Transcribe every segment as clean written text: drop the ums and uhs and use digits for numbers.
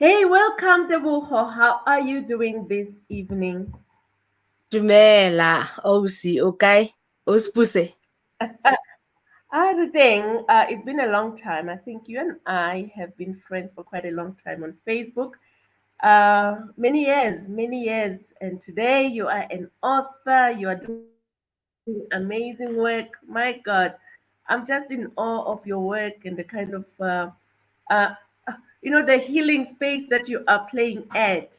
Hey, welcome, Debuho. How are you doing this evening? Dumela, ausi, o kae? O spuse. The thing, it's been a long time. I think you and I have been friends for quite a long time on Facebook. Many years. And today you are an author. You are doing amazing work. My God, I'm just in awe of your work and the kind of, uh, the healing space that you are playing at.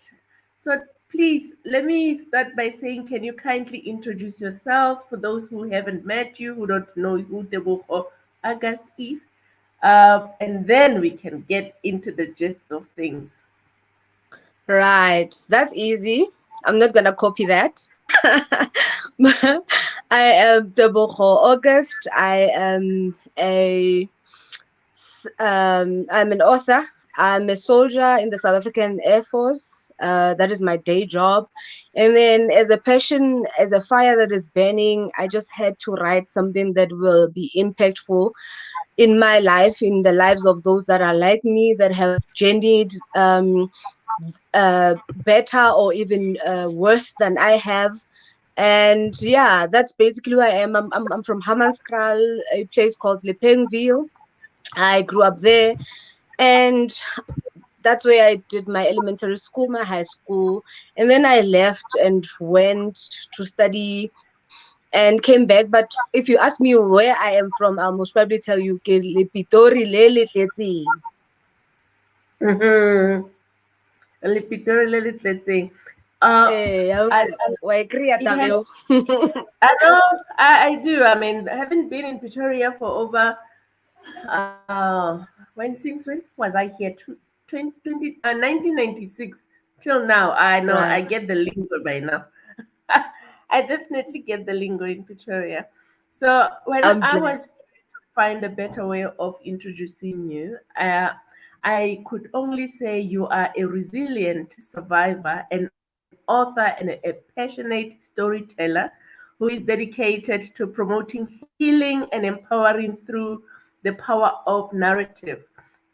So please, let me start by saying, can you kindly introduce yourself for those who haven't met you, who don't know who Tebogo August is? And then we can get into the gist of things. Right, that's easy. I'm not gonna copy that. I am Tebogo August. I'm an author. I'm a soldier in the South African Air Force. That is my day job. And then, as a passion, as a fire that is burning, I just had to write something that will be impactful in my life, in the lives of those that are like me, that have journeyed better or even worse than I have. And yeah, that's basically who I am. I'm from Hammanskraal, a place called Lepengville. I grew up there, and that's where I did my elementary school, my high school, and then I left and went to study and came back. But if you ask me where I am from, I'll most probably tell you ke le Pitori le le tletseng. Mm-hmm. Let's say. Uh, I, Wa e kry-a it taba has. eo? I know. I do. I mean, I haven't been in Pretoria for over. When was I here? 1996 till now. I know. I Right. get the lingo by now. I definitely get the lingo in Pretoria. So when I'm I glad. was trying to find a better way of introducing you, I could only say you are a resilient survivor, an author, and a passionate storyteller who is dedicated to promoting healing and empowering through the power of narrative.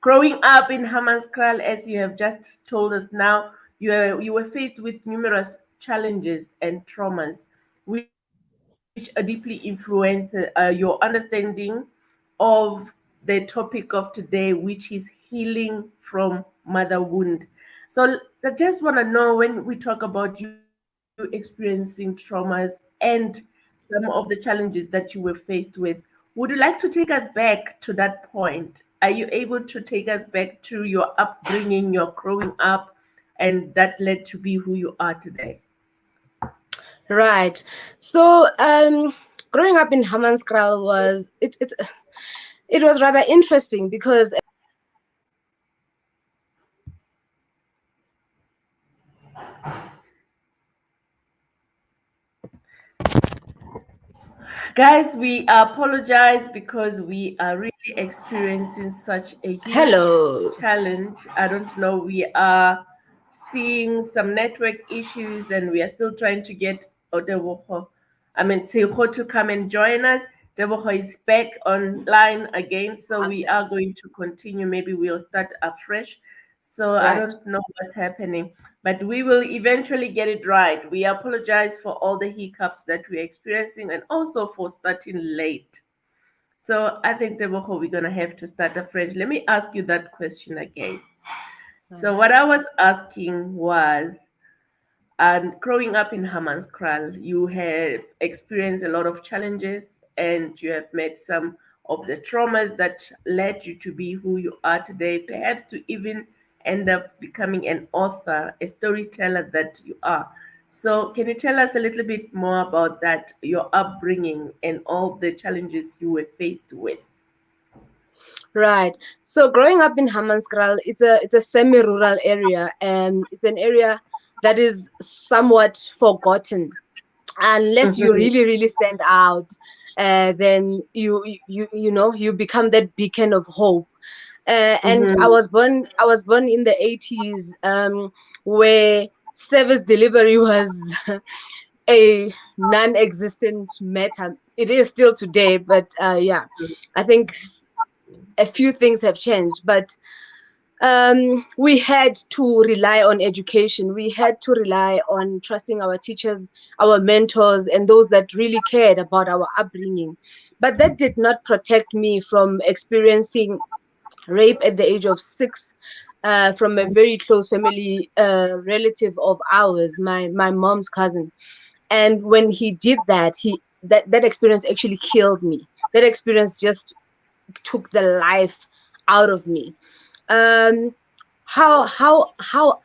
Growing up in Hammanskraal, as you have just told us now, you were faced with numerous challenges and traumas, which deeply influenced your understanding of the topic of today, which is healing from mother wound. So I just want to know, when we talk about you experiencing traumas and some of the challenges that you were faced with, would you like to take us back to that point? Are you able to take us back to your upbringing, your growing up, and that led to be who you are today? Right. So, growing up in Hammanskraal was it was rather interesting because Guys, we apologize because we are really experiencing such a huge hello. challenge. I don't know, we are seeing some network issues and we are still trying to get Odeboho, Tseho, to come and join us. Deboho is back online again, so we are going to continue. Maybe we'll start afresh. So I Right. don't know what's happening, but we will eventually get it right. We apologize for all the hiccups that we're experiencing and also for starting late. So I think, Teboho, we're going to have to start afresh. Let me ask you that question again. So what I was asking was, and growing up in Hammanskraal, you have experienced a lot of challenges and you have met some of the traumas that led you to be who you are today, perhaps to even end up becoming an author, a storyteller that you are. So, can you tell us a little bit more about that, your upbringing, and all the challenges you were faced with? Right. So growing up in Hammanskraal, it's a semi-rural area, and it's an area that is somewhat forgotten. Unless you Mhm, really, really stand out, then you become that beacon of hope. And I mhm, was born I was born in the 80s, where service delivery was a non-existent matter. It is still today, but yeah, I think a few things have changed. But we had to rely on education. We had to rely on trusting our teachers, our mentors, and those that really cared about our upbringing. But that did not protect me from experiencing rape at the age of 6 from a very close family relative of ours, my mom's cousin. And when he did that, that experience actually killed me. That experience just took the life out of me. um how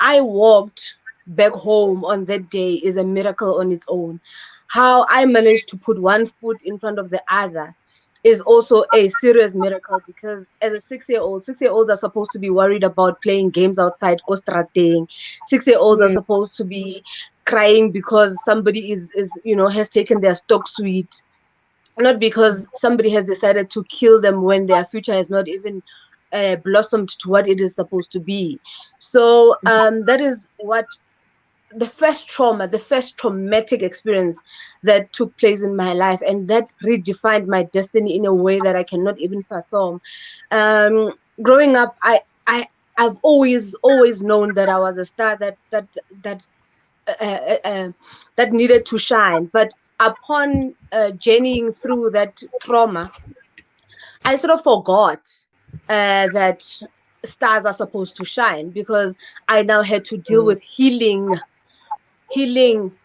I walked back home on that day is a miracle on its own. How I managed to put one foot in front of the other is also a serious miracle, because as a 6-year-old, 6-year-olds are supposed to be worried about playing games outside Kostrating. 6-year-olds are Yeah. supposed to be crying because somebody is has taken their stock sweet, not because somebody has decided to kill them when their future has not even blossomed to what it is supposed to be. So that is what the first trauma, the first traumatic experience that took place in my life, and that redefined my destiny in a way that I cannot even fathom. Growing up, I've always known that I was a star that uh, uh, uh, that needed to shine. But upon journeying through that trauma, I sort of forgot that stars are supposed to shine, because I now had to deal with healing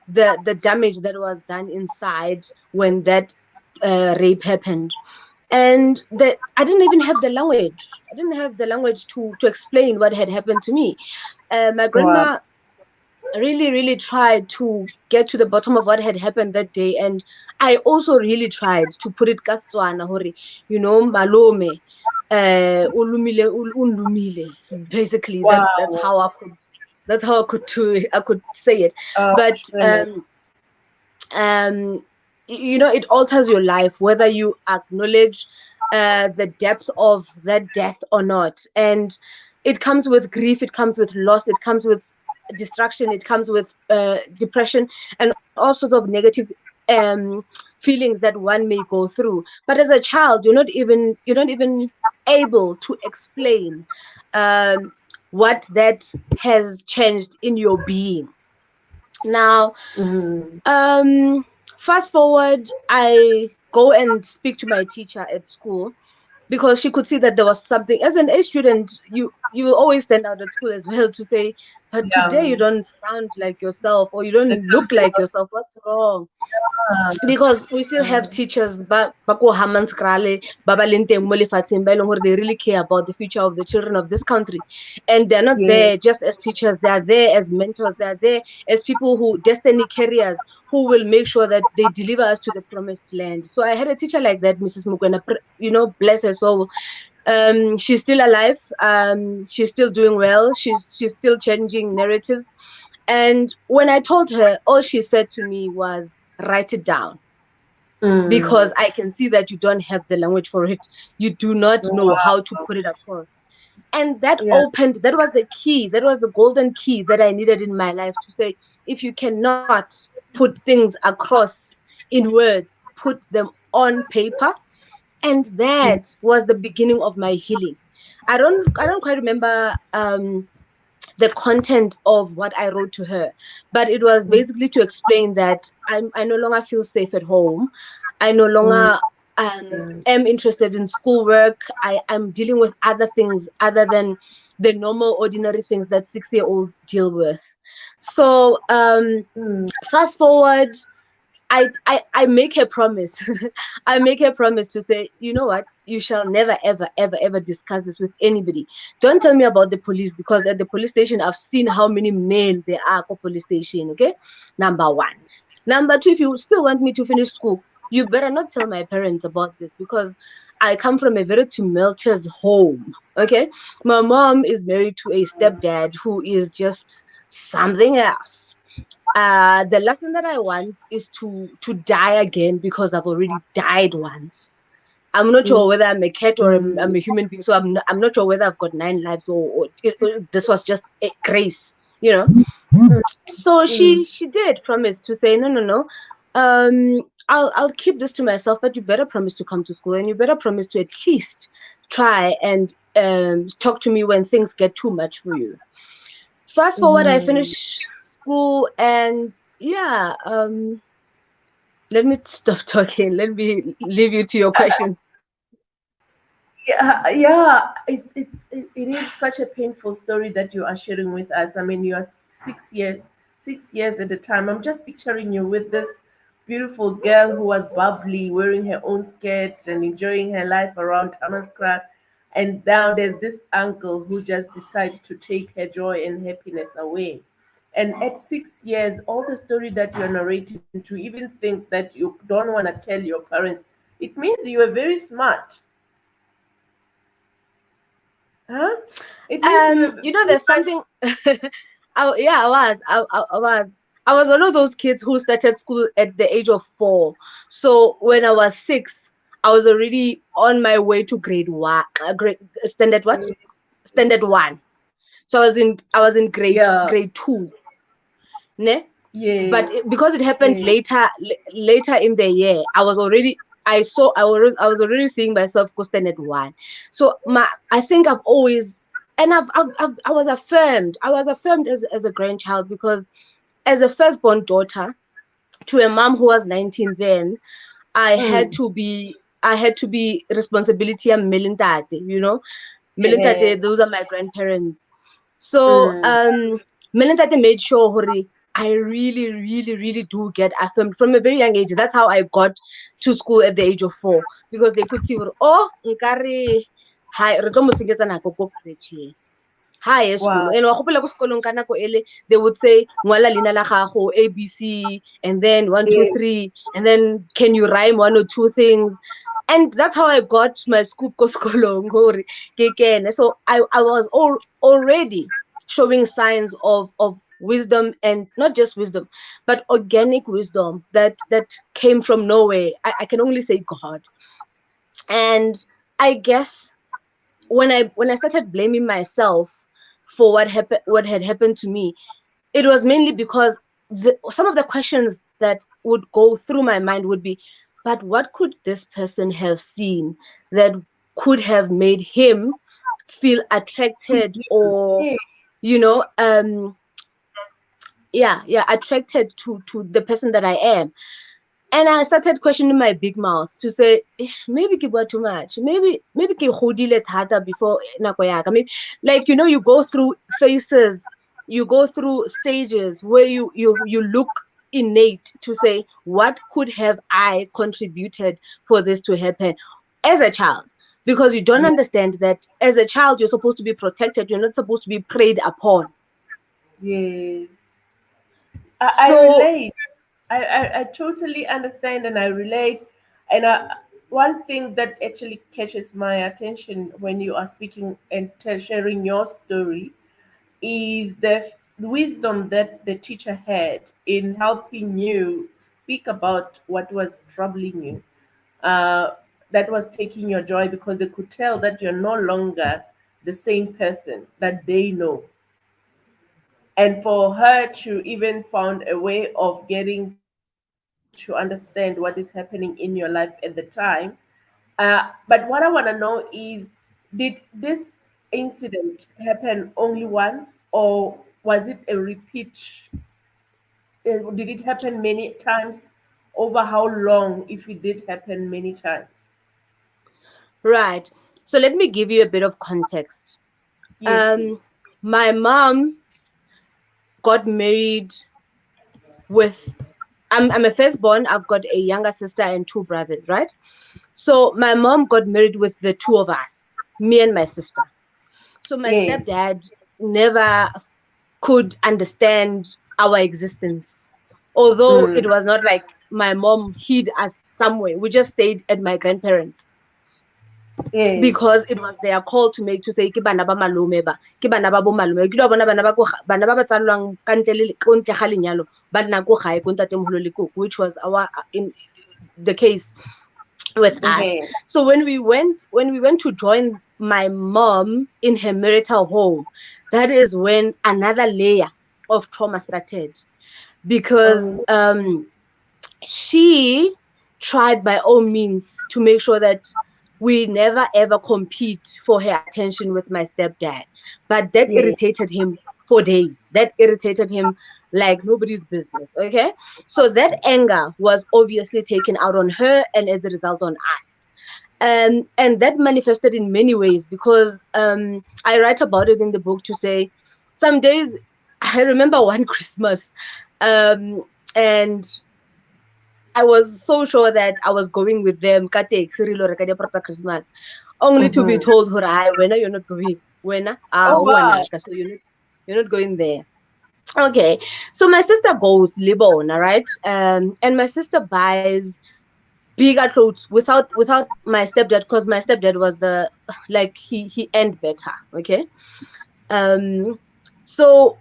the damage that was done inside when that rape happened. And that I didn't even have the language. I didn't have the language to explain what had happened to me. My Wow. grandma really tried to get to the bottom of what had happened that day, and I also really tried to put it ka Setswana hore, malome unlumile. Basically, that's Wow. how I could say it. But Surely. um it alters your life whether you acknowledge the depth of that death or not. And it comes with grief, it comes with loss, it comes with distraction, it comes with depression, and all sorts of negative um feelings that one may go through. But as a child, you're not even able to explain um what that has changed in your being. Now, Mm. um, fast forward, I go and speak to my teacher at school, because she could see that there was something. As an A student, you will always stand out at school as well to say, but today you Yeah. don't sound like yourself, or you There's don't look something like wrong. yourself. What's wrong? Ah, Because we still have teachers ba ko Hammanskrale, ba ba leng teng mo lefatsheng, ba e leng hore they really care about the future of the children of this country. And they're not yeah. there just as teachers, they are there as mentors, they are there as people who destiny carriers, who will make sure that they deliver us to the promised land. So I had a teacher like that, Mrs. Mukwena, bless her soul. She's still alive. She's still doing well. She's still changing narratives. And when I told her, all she said to me was, write it down, Mm. because I can see that you don't have the language for it. You do not know how to Wow. put it across. And that Yeah. opened, that was the key, that was the golden key that I needed in my life, to say, if you cannot put things across in words, put them on paper. And Mm. that was the beginning of my healing. I don't quite remember the content of what I wrote to her, but it was basically to explain that I no longer feel safe at home. I no Mm. longer am interested in schoolwork. I'm dealing with other things other than the normal, ordinary things that 6-year-olds deal with. So, Mm. fast forward, I make a promise. I make a promise to say, you know what? You shall never, ever, ever, ever discuss this with anybody. Don't tell me about the police, because at the police station, I've seen how many men there are at police station. Okay, number one. Number two, if you still want me to finish school, you better not tell my parents about this, because I come from a very tumultuous home. Okay, my mom is married to a stepdad who is just something else. The last thing that I want is to die again, because I've already died once. I'm not sure whether I'm a cat or I'm a human being, so I'm not sure whether I've got 9 lives, or this was just a grace, you know. So Mm. she did promise to say, no, no, no. I'll keep this to myself, but you better promise to come to school, and you better promise to at least try and talk to me when things get too much for you. Fast forward, I Mm. finish school, and yeah, let me stop talking. Let me leave you to your questions. Yeah. It is such a painful story that you are sharing with us. I mean, you are 6 years at the time. I'm just picturing you with this beautiful girl who was bubbly, wearing her own skirt and enjoying her life around Hammanskraal. And now there's this uncle who just decided to take her joy and happiness away. And at 6 years, all the story that you're narrating, to even think that you don't want to tell your parents, it means you are very smart. Huh? It means you were You know, very there's much. something. Yeah, I was one of those kids who started school at the age of 4. So when I was 6, I was already on my way to grade one, grade standard what? Standard 1. So I was in Yeah. grade 2, ne? But Yes. because it happened Yes. later in the year, I was already seeing myself go stand at 1. So I think I've always, and I was affirmed as a grandchild, because as a firstborn daughter to a mom who was 19 then, I had Mm. to be I had to be responsibility and melintate, Yeah. melintate, those are my grandparents. So Mm. melintate made sure hore I really, really, really do get affirmed from a very young age. That's how I got to school at the age of 4, because they could see, oh, nkare, hi, re tlo mo senyetsa nako ko crèche. Hi, school. Wow. And wa gopola ko sekolong ka nako ele, they would say, ngwala leina la gago, ABC, and then one, two, Yeah. three, and then can you rhyme one or two things? And that's how I got my scoop ko sekolong. Hore ke kene. So I was already showing signs of wisdom, and not just wisdom, but organic wisdom that came from nowhere. I can only say God. And I guess when I started blaming myself for what had happened to me, it was mainly because some of the questions that would go through my mind would be, but what could this person have seen that could have made him feel With attracted, you. or Yeah. you know um yeah, attracted to the person that I am. And I started questioning my big mouth to say, maybe ke bua too much. Maybe ke godile thata before nako ya ka. Maybe, like, you go through phases, you go through stages where you look innate to say, what could have I contributed for this to happen as a child? Because you don't Yeah. understand that as a child, you're supposed to be protected. You're not supposed to be preyed upon. Yes. I So, relate. I totally understand and I relate. And one thing that actually catches my attention when you are speaking and sharing your story is the wisdom that the teacher had in helping you speak about what was troubling you, uh, that was taking your joy, because they could tell that you're no longer the same person that they know. And for her to even found a way of getting to understand what is happening in your life at the time. But what I want to know is, did this incident happen only once, or was it a repeat? Did it happen many times? Over how long, if it did happen many times? right. So let me give you a bit of context. Yes, Um, please. my mom got married with, I'm a firstborn. I've got a younger sister and two brothers, right? So my mom got married with the two of us, me and my sister. So my Yes. stepdad never could understand our existence. Although it Mm. was not like my mom hid us somewhere. We just stayed at my grandparents, Yes. because it was their call to make, to say ke bana ba malome ba, ke bana ba bo malome, ke bona bana ba ba tsalwang ka ntle le ko ntle ga lenyalo ba nna ko gae ko ntatemogolo le koko, which was our in the case with us. Okay. So when we went to join my mom in her marital home, that is when another layer of trauma started, because Oh. she tried by all means to make sure that we never ever compete for her attention with my stepdad. But that Yeah. irritated him for days. That irritated him like nobody's business. Okay. So that anger was obviously taken out on her and as a result on us. And that manifested in many ways because I write about it in the book to say some days I remember one Christmas and I was so sure that I was going with them ka taxi re lo reka diaparo tsa Christmas, only to be Mm-hmm. told, "Hi, when you're not going, when Oh wow. so you're not going there." Okay, so my sister goes Libona, right? And my sister buys bigger clothes without my stepdad because my stepdad was the like he earned better. Okay, um, so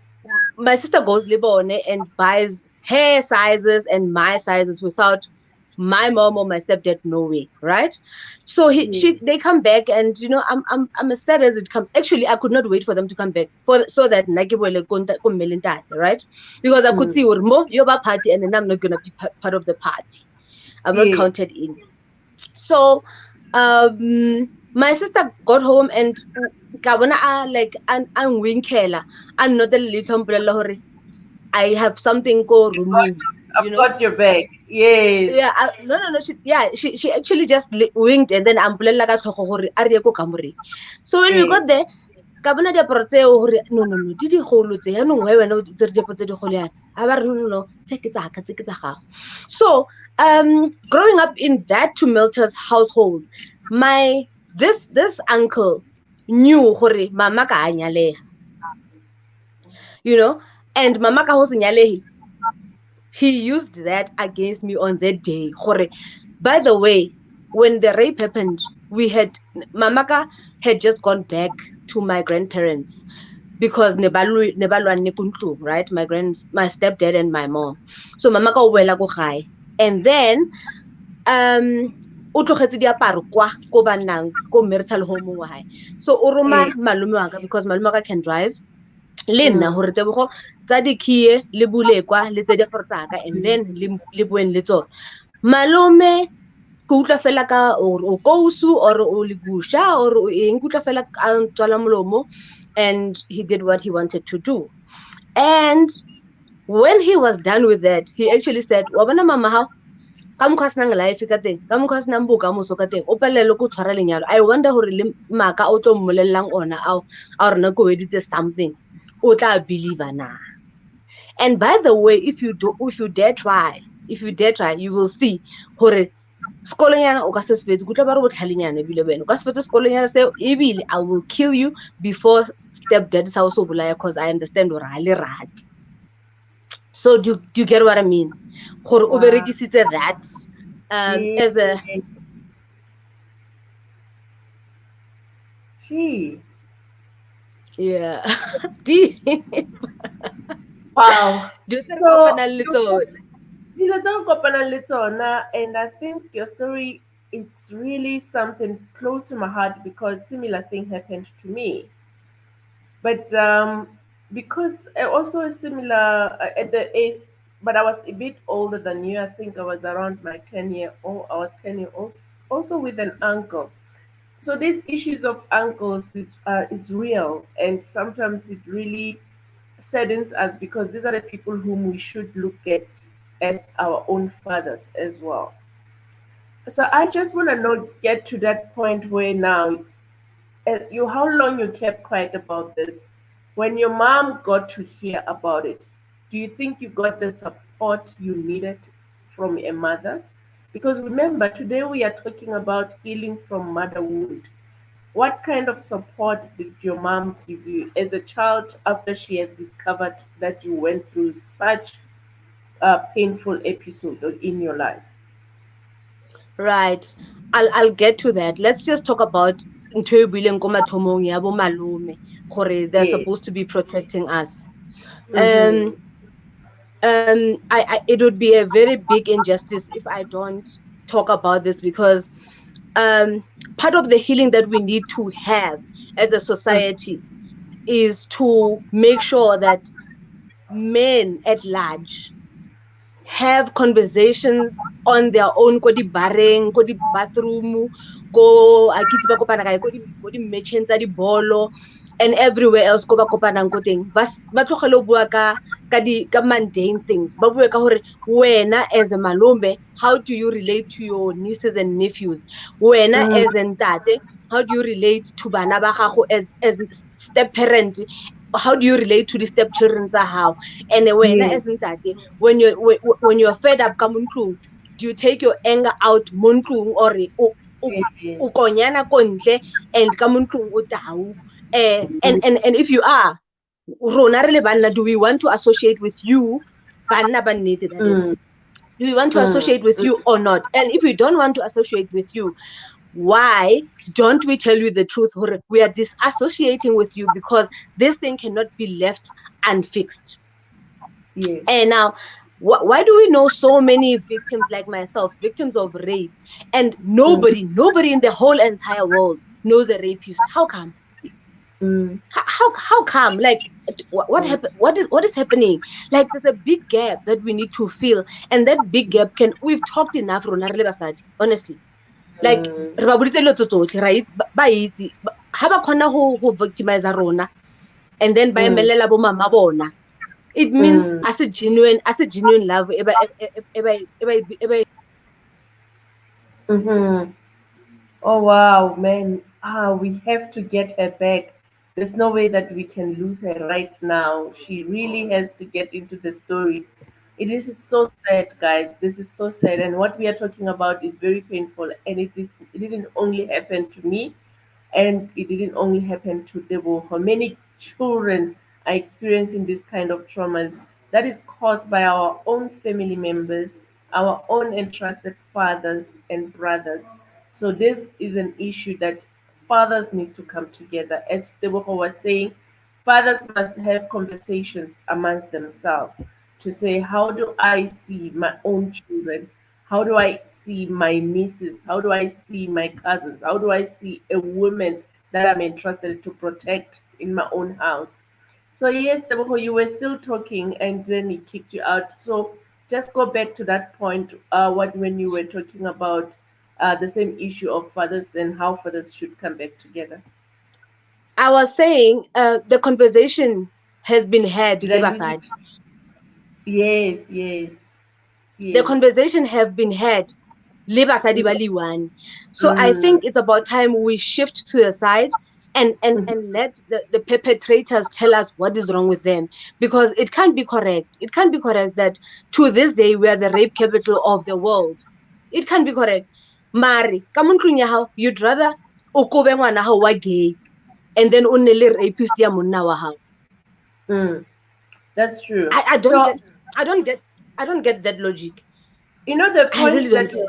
my sister goes Libone and buys hair sizes and my sizes without my mom or my stepdad knowing, right? So Yeah. they come back and I'm as sad as it comes. Actually, I could not wait for them to come back for so that right? Because I could Mm. see you're about party and then I'm not gonna be part of the party. I'm not Yeah. counted in. So my sister got home and ka bona like an winkela and not a little umbrella. I have something called rooming, you I've know. got your back. Yes. Yeah, no. She actually just winked and then ampulela ka tlhogo gore a re ye ko kamoreng. So when we Yeah. got there, ka bona diaparo tseo gore no di digolo tse yaanong why wena o tsere diaparo tse digolo yana a ba re no tse ke tsa gago. So growing up in that tumultuous household, my this uncle knew gore mama ka a nyaleha, you know, and mama ka ho se nyalehe, he used that against me on that day. By the way, when the rape happened, Mamaka had just gone back to my grandparents because right? My stepdad and my mom. So Mamaka wela go gae. And then o tlogetse diaparo kwa ko bannang ko marital home wa hae. So o roma Yeah. malume wa ka because malume wa ka can drive le nna Mm. gore Tebogo tsa dikhiye le bule kwa le tse diaparo tsaka and then le bueng le tsone malome ke utlwa fela ka o kousu or o legusha or o eng ke utlwa fela a tswala molomo and he did what he wanted to do. And when he was done with that, he actually said, wa bona mama hao ka mokgwa senang life ka teng ka mokgwa senang bokamoso ka teng o palelele ko tshwara lenyalo. I wonder gore le maka o tlo mmolelelang ona ao a rona ko weditse something o tla believer na. And by the way, if you dare try, you will see gore sekolonyana o ka se sepetse go tla ba re botlhalenyana ebile wena o ka sepetse sekolonyana seo ebile I will kill you before stepdad sa o se o bolaya because I understand gore ha le rate. So do you get what I mean? Gore o Wow. berekisitse that Yeah. as a Gee. yeah. Di Wow. dilo tse re So kopanang le tsone. dilo tse re kopanang le tsona, and I think your story, it's really something close to my heart because similar thing happened to me. But because also a similar at the age, but I was a bit older than you. I think I was around my 10-year old. I was 10 year old, also with an uncle. So these issues of uncles is real, and sometimes it really saddens us because these are the people whom we should look at as our own fathers as well. So I just want to know, get to that point where now you how long you kept quiet about this. When your mom got to hear about it, do you think you got the support you needed from a mother? Because remember, today we are talking about healing from mother wound. What kind of support did your mom give you as a child after she has discovered that you went through such a painful episode in your life? Right. I'll get to that. Let's just talk about ntho e buileng ko mathomong ya bo malome gore they're Yeah. supposed to be protecting us. Mm-hmm. Um it would be a very big injustice if I don't talk about this because part of the healing that we need to have as a society is to make sure that men at large have conversations on their own ko di-bareng, ko di-bathroom, ko a ke itse ba kopana kae ko di-merchants tsa di-bolo and everywhere else ko ba kopanang ko teng ba tlogele go bua ka mundane things, ba bue ka gore wena as a malome, how do you relate to your nieces and nephews, wena Mm, as ntate, how do you relate to bana ba gago as step parent, how do you relate to the stepchildren tsa how, and wena yes, as ntate, when you're fed up ka mo ntlong, do you take your anger out mo ntlong or yes. o konyana ko ntle and ka mo ntlong o tau, and if you are rona re le banna, do we want to associate with you, banna ba nnete that is, Mm, do we want to mm, associate with you or not, and if we don't want to associate with you, why don't we tell you the truth? We are disassociating with you because this thing cannot be left unfixed. yes. And now, why do we know so many victims like myself, victims of rape, and Mm, nobody in the whole entire world knows a rapist? How come? mm, How come? Like, what mm, happened? What is happening? Like, there's a big gap that we need to fill, and that big gap can, we've talked enough, rona re le basadi, honestly. Like, mm, re ba boditse dilo tse tsotlhe, right? Ba itse ha ba kgona go victimize rona, and then ba mm, emelela bo mama bona, it means mm. as a genuine love Mm-hmm. Oh wow, man. We have to get her back. There's no way that we can lose her right now. She really has to get into the story. It is so sad, guys. This is so sad. And what we are talking about is very painful. And it didn't only happen to me, and it didn't only happen to Debo. For many children are experiencing this kind of traumas that is caused by our own family members, our own entrusted fathers and brothers. So this is an issue that fathers needs to come together. As Debo was saying, fathers must have conversations amongst themselves to say, how do I see my own children? How do I see my nieces? How do I see my cousins? How do I see a woman that I'm entrusted to protect in my own house? So yes, Teboho, you were still talking and then he kicked you out. So just go back to that point, what when you were talking about the same issue of fathers and how fathers should come back together. I was saying, the conversation has been had, Did I lose you? Lebasad. Yes, yes, The yes. conversation have been had, Lebasadi Mm, Baliwan. So I mm, think it's about time we shift to the side mhm. and let the perpetrators tell us what is wrong with them. Because it can't be correct. It can't be correct that to this day we are the rape capital of the world. It can't be correct. Mari, you'd rather o kobe ngwana hao wa gay and then o nne le rapist ya monna wa hao. Mm, that's true. I don't So get I don't get I don't get that logic. you know the I really point don't that get.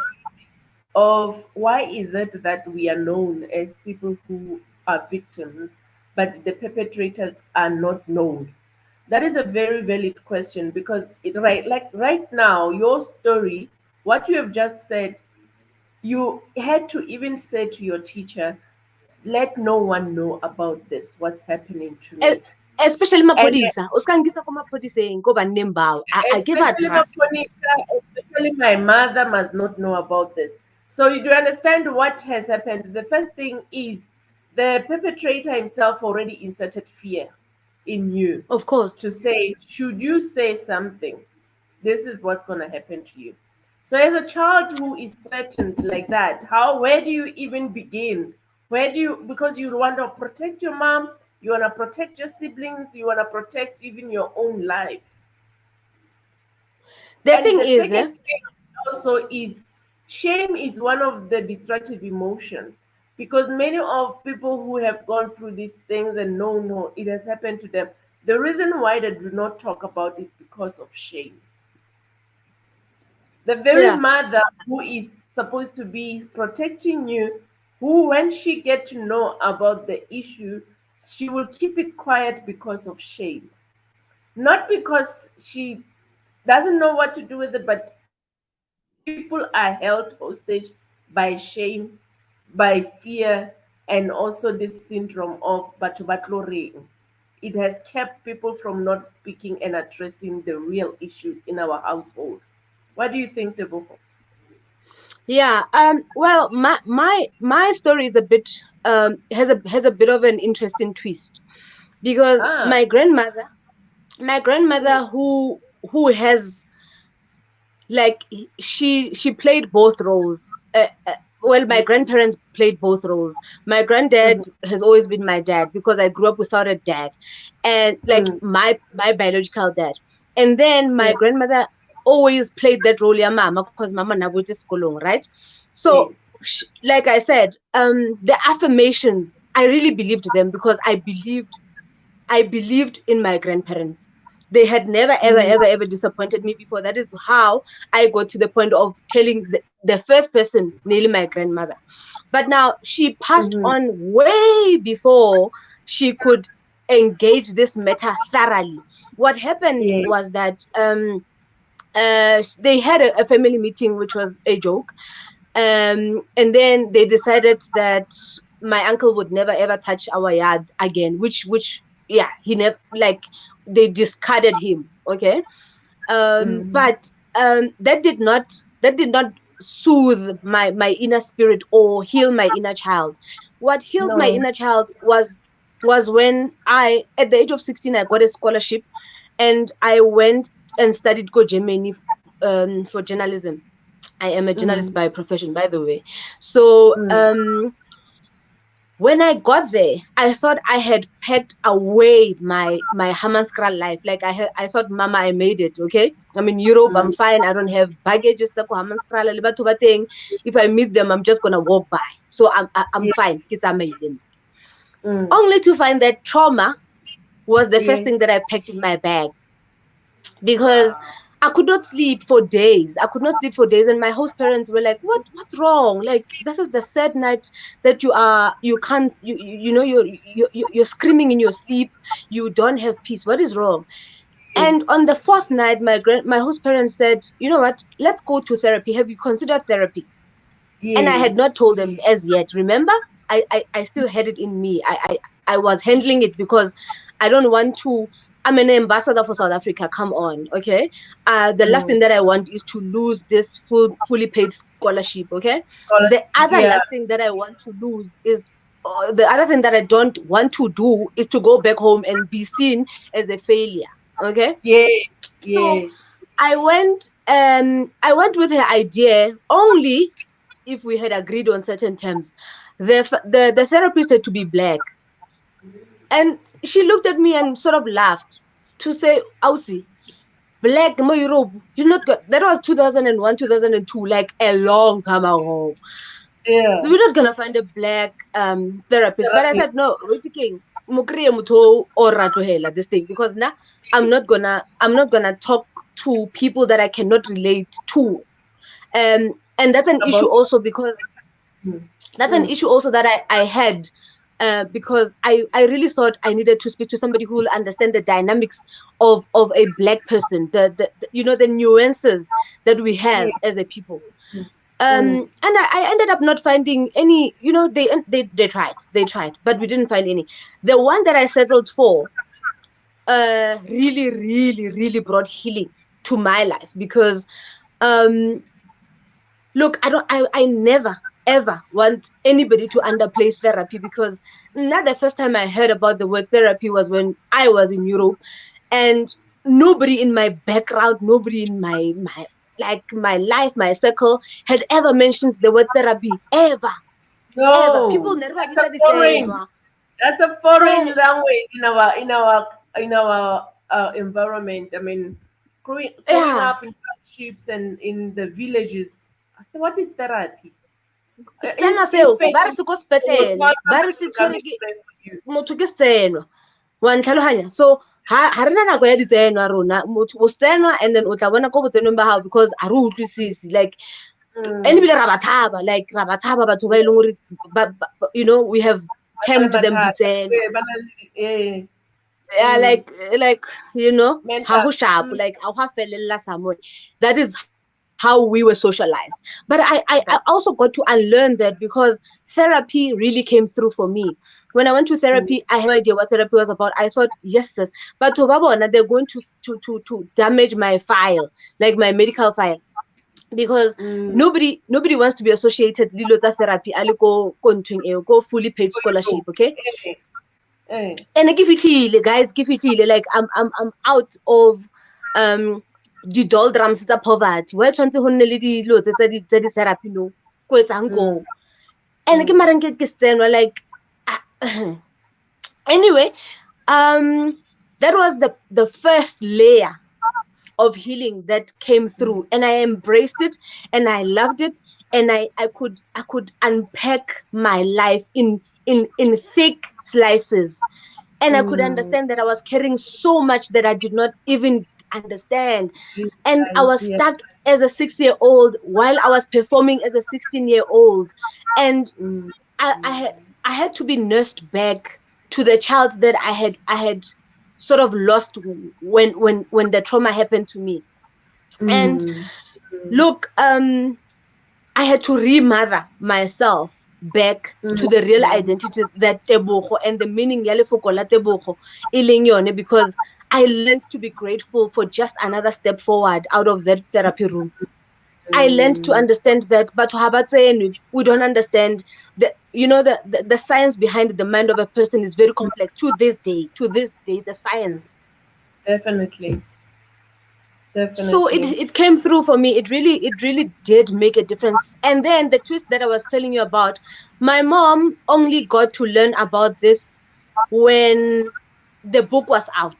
of why is it that we are known as people who are victims, but the perpetrators are not known? That is a very valid question because right now, your story, what you have just said, you had to even say to your teacher, let no one know about this, what's happening to E- me. Especially And maphodisa, o ska nkisa ko maphodiseng ko banneng bao, a ke ba especially trust. Maponisa, especially my mother must not know about this. So you do understand what has happened. The first thing is the perpetrator himself already inserted fear in you Of course. to say, should you say something, this is what's going to happen to you. So as a child who is threatened like that, where do you even begin? Where do you, because you want to protect your mom, you want to protect your siblings, you want to protect even your own life. The And thing the is, second thing also is shame is one of the destructive emotion because many of people who have gone through these things and no, it has happened to them. The reason why they do not talk about it because of shame. The very yeah, mother who is supposed to be protecting you, who when she get to know about the issue, she will keep it quiet because of shame. Not because she doesn't know what to do with it, but people are held hostage by shame, by fear, and also this syndrome of batubatloreng. It has kept people from not speaking and addressing the real issues in our household. What do you think, Tebogo? Yeah. Well, my story is a bit has a bit of an interesting twist because Ah. my Mm, grandmother who has like she played both roles. Well, my grandparents played both roles. My granddad mhm, has always been my dad because I grew up without a dad, and like mm, my biological dad. And then my yeah, grandmother always played that role, ya mama, because mama nabuti skolong, right? So, yes. like I said, the affirmations I really believed them because I believed in my grandparents. They had never, ever, Mm, ever, ever disappointed me before. That is how I got to the point of telling the first person, nearly my grandmother. But now she passed mhm, on way before she could engage this matter thoroughly. What happened yeah. was that they had a family meeting, which was a joke. And then they decided that my uncle would never ever touch our yard again, which yeah, he never, like, they discarded him. Okay. Mhm. But that did not soothe my inner spirit or heal my inner child. What healed my No. inner child was when I, at the age of 16, I got a scholarship and I went and studied go Germany for journalism. I am a journalist Mm, by profession, by the way. So mm, when I got there, I thought I had packed away my Hamaskra life. Like I thought, Mama, I made it. Okay, I'm in Europe. I'm mm, fine. I don't have baggage. Just like Hamaskra, but thing. If I meet them, I'm just gonna walk by. So I'm yeah. fine. Kids are amazing. Mm, Only to find that trauma was the first yes. thing that I packed in my bag because Wow. I could not sleep for days. I could not sleep for days, and my host parents were like, What's wrong? Like, this is the third night that you can't, you know, you're screaming in your sleep. You don't have peace. What is wrong?" Yes. And on the fourth night, my host parents said, "You know what? Let's go to therapy. Have you considered therapy?" And I Yes. had not told them as yet. Remember, I still had it in me. I was handling it because I don't want to. I'm an ambassador for South Africa. Come on, okay. The last Mm. thing that I want is to lose this fully paid scholarship. Okay. The Scholarship. other Yeah. last thing that I want to lose is. The other thing that I don't want to do is to go back home and be seen as a failure. Okay. Yes. So Yes. I went with her idea only if we had agreed on certain terms. The therapist had to be black. And she looked at me and sort of laughed to say, Aussie, black mo Europe, you're not good. That was 2001, 2002, like a long time ago. Yeah. We're not gonna find a black therapist. But I Therapy. said, no, wait again. This thing because now I'm not gonna talk to people that I cannot relate to. And that's an issue About. also because Mm. that's an Mm. issue also that I had because I really thought I needed to speak to somebody who will understand the dynamics of a black person, the you know, the nuances that we have Yeah. as a people. Mm. Mm. And I ended up not finding any, you know, they tried, but we didn't find any. The one that I settled for really, really, really brought healing to my life because um look, I never ever want anybody to underplay therapy because not the first time I heard about the word therapy was when I was in Europe, and nobody in my background, nobody in my like my life, my circle had ever mentioned the word therapy ever, ever. People No. never That's a bisa foreign. ditsenwa. That's a foreign language in our environment. I mean, growing Yeah, up in townships and in the villages. What is therapy? sena In seo fact, ba re you se ko would sepetlele want ba re somebody se to come tshwere and ke pray for you. motho ke senwa. Wa ntlhaloganya? So ha rena nako ya ditsenwa rona, motho o senwa and then o tla bona ko botsenong ba gago because a re utlwisisi, like, and Mm. ebile ra ba tshaba, like ra ba tshaba batho ba e leng gore you know, we have Bana le termed them mathata. ditsenwa. Eh. Yeah, Mm. like you know, ha Mental. go sharp, Mm. like a go felella somewhere. That is how we were socialized. But I That. also got to unlearn that because therapy really came through for me. When I went to Mm. therapy, I had no idea what therapy was about. I thought, yes, sis. But to Babona, they're going to damage my file, like my medical file. because nobody wants to be associated with Lilota therapy, go fully paid scholarship, okay? And give it guys, give it like I'm out of the doldrums tsa poverty. Why tshwantse go nne le dilo tsa di therapy no go etsang go. And ke mara ke stand like anyway, that was the first layer of healing that came through, and I embraced it and I loved it, and I could unpack my life in thick slices, and I could understand that I was carrying so much that I did not even understand, and I was stuck as a 6-year-old while I was performing as a 16-year-old, and I had to be nursed back to the child that I had sort of lost when the trauma happened to me. And look, I had to remother myself back to the real identity that Tebogo and the meaning ya lefoko la Tebogo e leng yone, because I learned to be grateful for just another step forward out of that therapy room. I learned to understand that, but we don't understand the science behind the mind of a person is very complex to this day. To this day, the science. Definitely. So it came through for me. It really did make a difference. And then the twist that I was telling you about, my mom only got to learn about this when the book was out.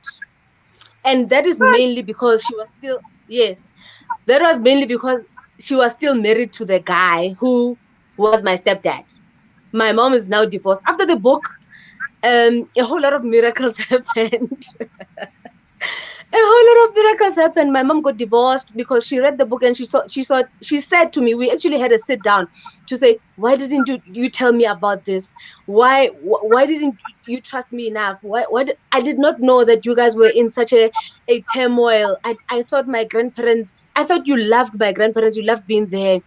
And that is mainly because she was still, yes, that was mainly because she was still married to the guy who was my stepdad. My mom is now divorced. After the book, a whole lot of miracles happened. A whole lot of miracles happened. My mom got divorced because she read the book and she said to me, we actually had a sit down to say, why didn't you tell me about this? Why didn't you trust me enough? I did not know that you guys were in such a turmoil. I thought I thought you loved my grandparents, you loved being there,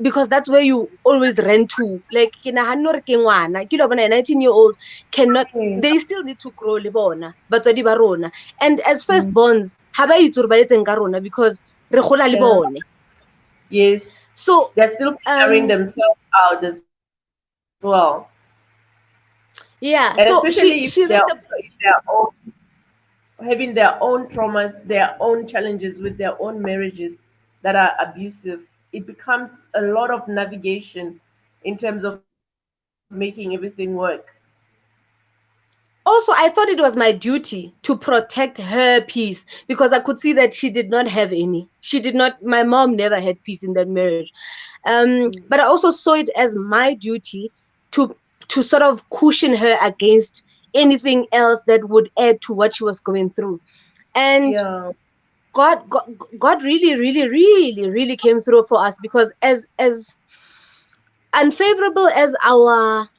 because that's where you always ran to. Like, 19-year-old cannot, they still need to grow le bona, batswadi ba rona. And as firstborns, ha ba itse ba etseng ka rona because re gola le bone. Yes. So they're still figuring themselves out as well. Yeah. And So especially if she they're having their own traumas, their own challenges with their own marriages that are abusive, it becomes a lot of navigation in terms of making everything work. Also, I thought it was my duty to protect her peace because I could see that she did not have any. My mom never had peace in that marriage. But I also saw it as my duty to sort of cushion her against anything else that would add to what she was going through. And God really, really, really, really came through for us, because as unfavorable as our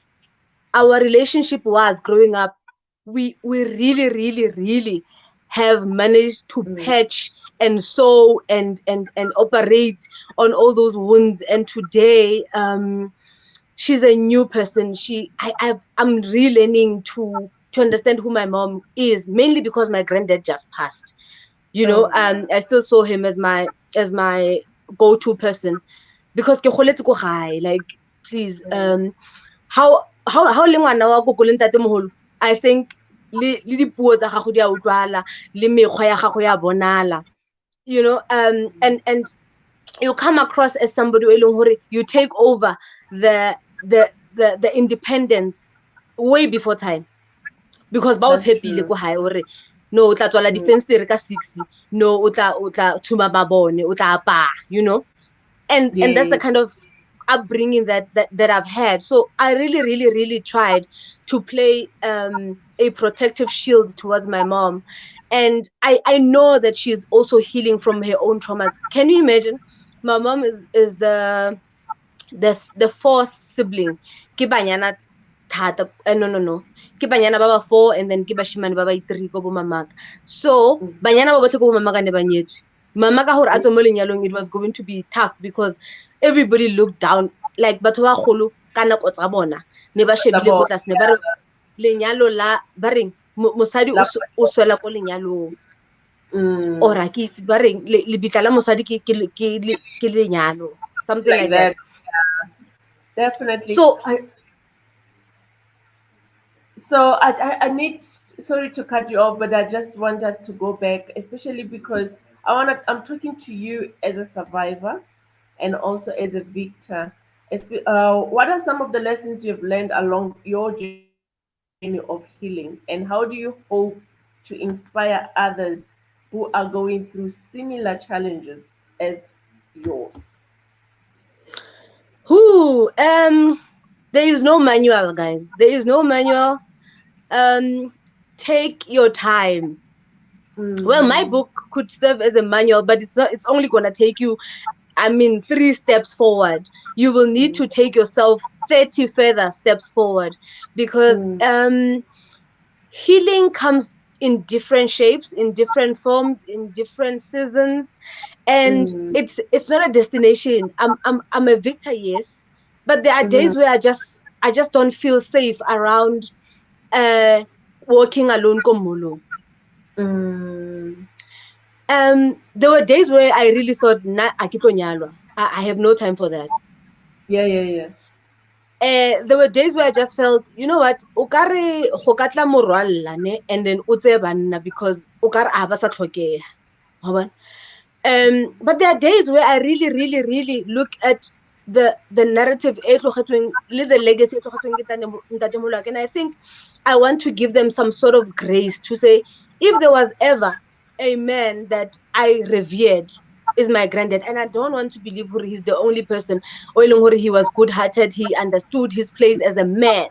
relationship was growing up, we really, really, really have managed to patch and sew and operate on all those wounds. And today, she's a new person. I'm relearning to understand who my mom is, mainly because my granddad just passed. I still saw him as my go-to person, because ke goletse ko gae. Like, please, how le ngwana wa go le ntate moholo, I think le dipuo tsa gago di a utlwala, le mekgwa ya gago ya bonala, and you come across as somebody who you take over the independence way before time, because ba o tshepile ko hae hore no o tla tswala di-fensetere ka 6, no o tla thuma mabone, o tla apa, and that's the kind of upbringing that I've had. So I really, really, really tried to play a protective shield towards my mom, and I know that she's also healing from her own traumas. Can you imagine? My mom is the fourth sibling. Ke banyana thata, no. Ke banyana ba ba 4, and then ke bashimane ba ba 3 ko bo mamaka. So banyana ba botlhe ko bo mamaka ne ba nyetswe. Mama ka hore a tswe mo lenyalong, it was going to be tough because everybody looked down, like batho ba golo ka nako tsa bona ne ba shebile ko tlase, ne ba re lenyalo la ba reng mosadi o swela ko lenyalong. or Mm. a ke itse ba reng lebitla la mosadi ke lenyalo, something Like like that. that. Definitely. So So I need, sorry to cut you off, but I just want us to go back, especially because I'm talking to you as a survivor and also as a victor. What are some of the lessons you've learned along your journey of healing, and how do you hope to inspire others who are going through similar challenges as yours? who there is no manual, guys. There is no manual. um Take your time. Well, my Mm, book could serve as a manual, but it's not. It's only going to take you, I mean, 3 steps forward. You will need mm, to take yourself 30 further steps forward, because mm, healing comes in different shapes, in different forms, in different seasons, and mm, it's not a destination. I'm a victor, yes, but there are mm, days where I just don't feel safe around uh walking alone komolo. mm. There were days where I really thought, nah, akito nyalwa. I have no time for that. Yeah, yeah, yeah. There were days where I just felt, you know what, okare hokatla morwalla ne, and then utse banna because okare a ba sa tlhokeha. Wa bona? But there are days where I really, really, really look at the narrative e tlogetsweng le the legacy e tlogetsweng ke Ntate Moloi, and I think I want to give them some sort of grace to say, if there was ever a man that I revered, is my granddad, and I don't want to believe he's the only person. Or he was good-hearted, he understood his place as a man,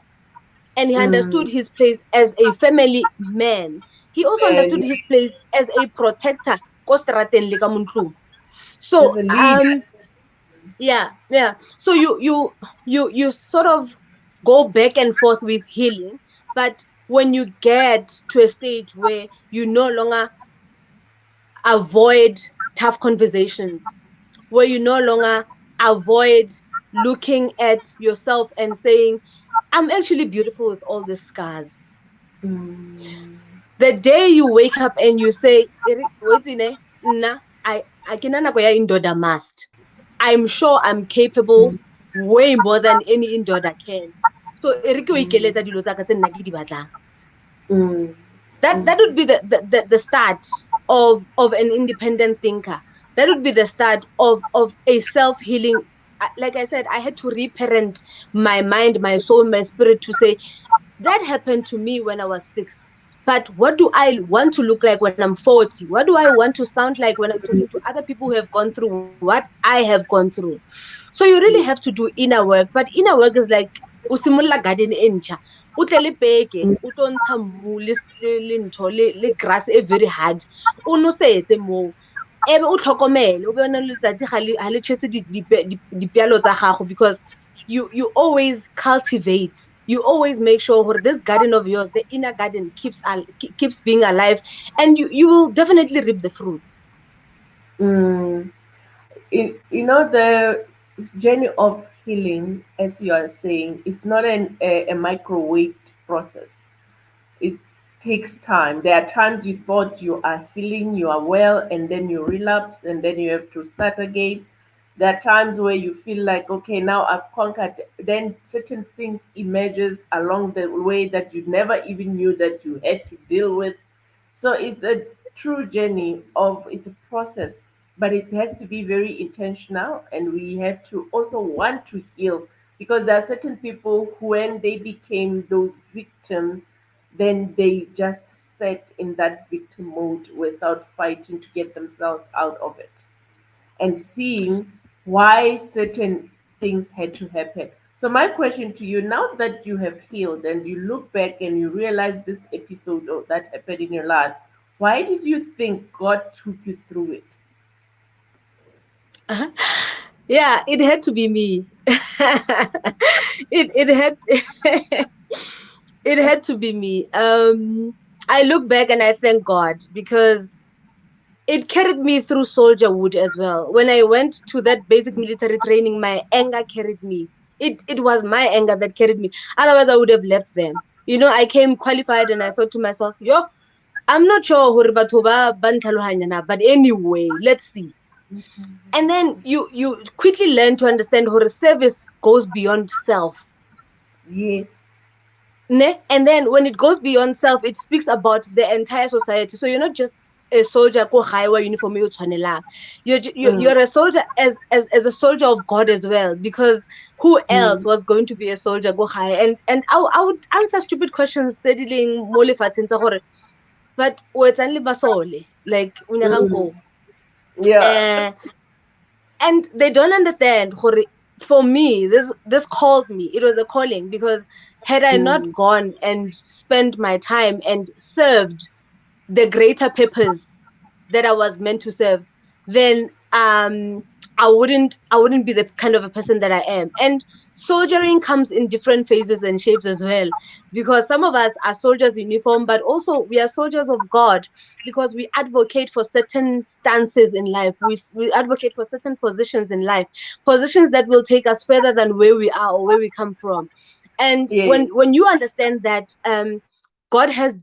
and he Mm. understood his place as a family man. He also Yeah, understood yeah. his place as a protector ko strateng le ka mo ntlong. As So a leader. yeah, yeah. So you sort of go back and forth with healing, but when you get to a stage where you no longer avoid tough conversations, where you no longer avoid looking at yourself and saying, I'm actually beautiful with all the scars. Mm. The day you wake up and you say, wait in nah, I can indoda must. I'm sure I'm capable way more than any indoda can. So Erike o Mm. ikeletsa dilo tsaka tse nna ke di batlang. Mm. That Mm. would be the start of an independent thinker. That would be the start of a self-healing. Like I said, I had to reparent my mind, my soul, my spirit to say, that happened to me when I was 6. But what do I want to look like when I'm 40? What do I want to sound like when I'm talking to other people who have gone through what I have gone through? So you really have to do inner work. But inner work is like o simolla garden e ntjha. O tle le peke, Mm. o tlo ntsha mmu le ntho le grass e very hard. O nosetse moo. Ebe o tlhokomele, o be ona letsatsi ga le chese dipealo tsa gago, because you always cultivate, you always make sure this garden of yours, the inner garden, keeps being alive, and you will definitely reap the fruits. Mm. The journey of healing, as you are saying, is not a microwaved process. It takes time. There are times you thought you are healing, you are well, and then you relapse, and then you have to start again. There are times where you feel like, okay, now I've conquered. Then certain things emerges along the way that you never even knew that you had to deal with. So it's a true journey of, it's a process, but it has to be very intentional, and we have to also want to heal, because there are certain people who, when they became those victims, then they just sat in that victim mode without fighting to get themselves out of it and seeing why certain things had to happen. So, my question to you, now that you have healed and you look back and you realize this episode that happened in your life, why did you think God took you through it? Yeah, it had to be me. It had it had to be me. I look back and I thank God, because it carried me through soldierhood as well. When I went to that basic military training, my anger carried me. It was my anger that carried me. Otherwise, I would have left them. I came qualified and I thought to myself, yo, I'm not sure hore batho ba ntlhalohanya na, but anyway, let's see. And then you quickly learn to understand how service goes beyond self. Yes. Ne? And then when it goes beyond self, it speaks about the entire society. So you're not just a soldier ko gae uniform yo tshwanelang. Mm, You're a soldier as a soldier of God as well, because who else mm, was going to be a soldier go gae? And I would answer stupid questions steadily mo lefatsheng tsa gore, but o etsang le basole, like o nyakang mm. ko. Yeah. Uh, and they don't understand gore, for me this called me, it was a calling, because had I not Mm, gone and spent my time and served the greater purpose that I was meant to serve, then I wouldn't be the kind of a person that I am. And soldiering comes in different phases and shapes as well, because some of us are soldiers in uniform, but also we are soldiers of God, because we advocate for certain stances in life. We advocate for certain positions in life, positions that will take us further than where we are or where we come from. And yes. when you understand that God has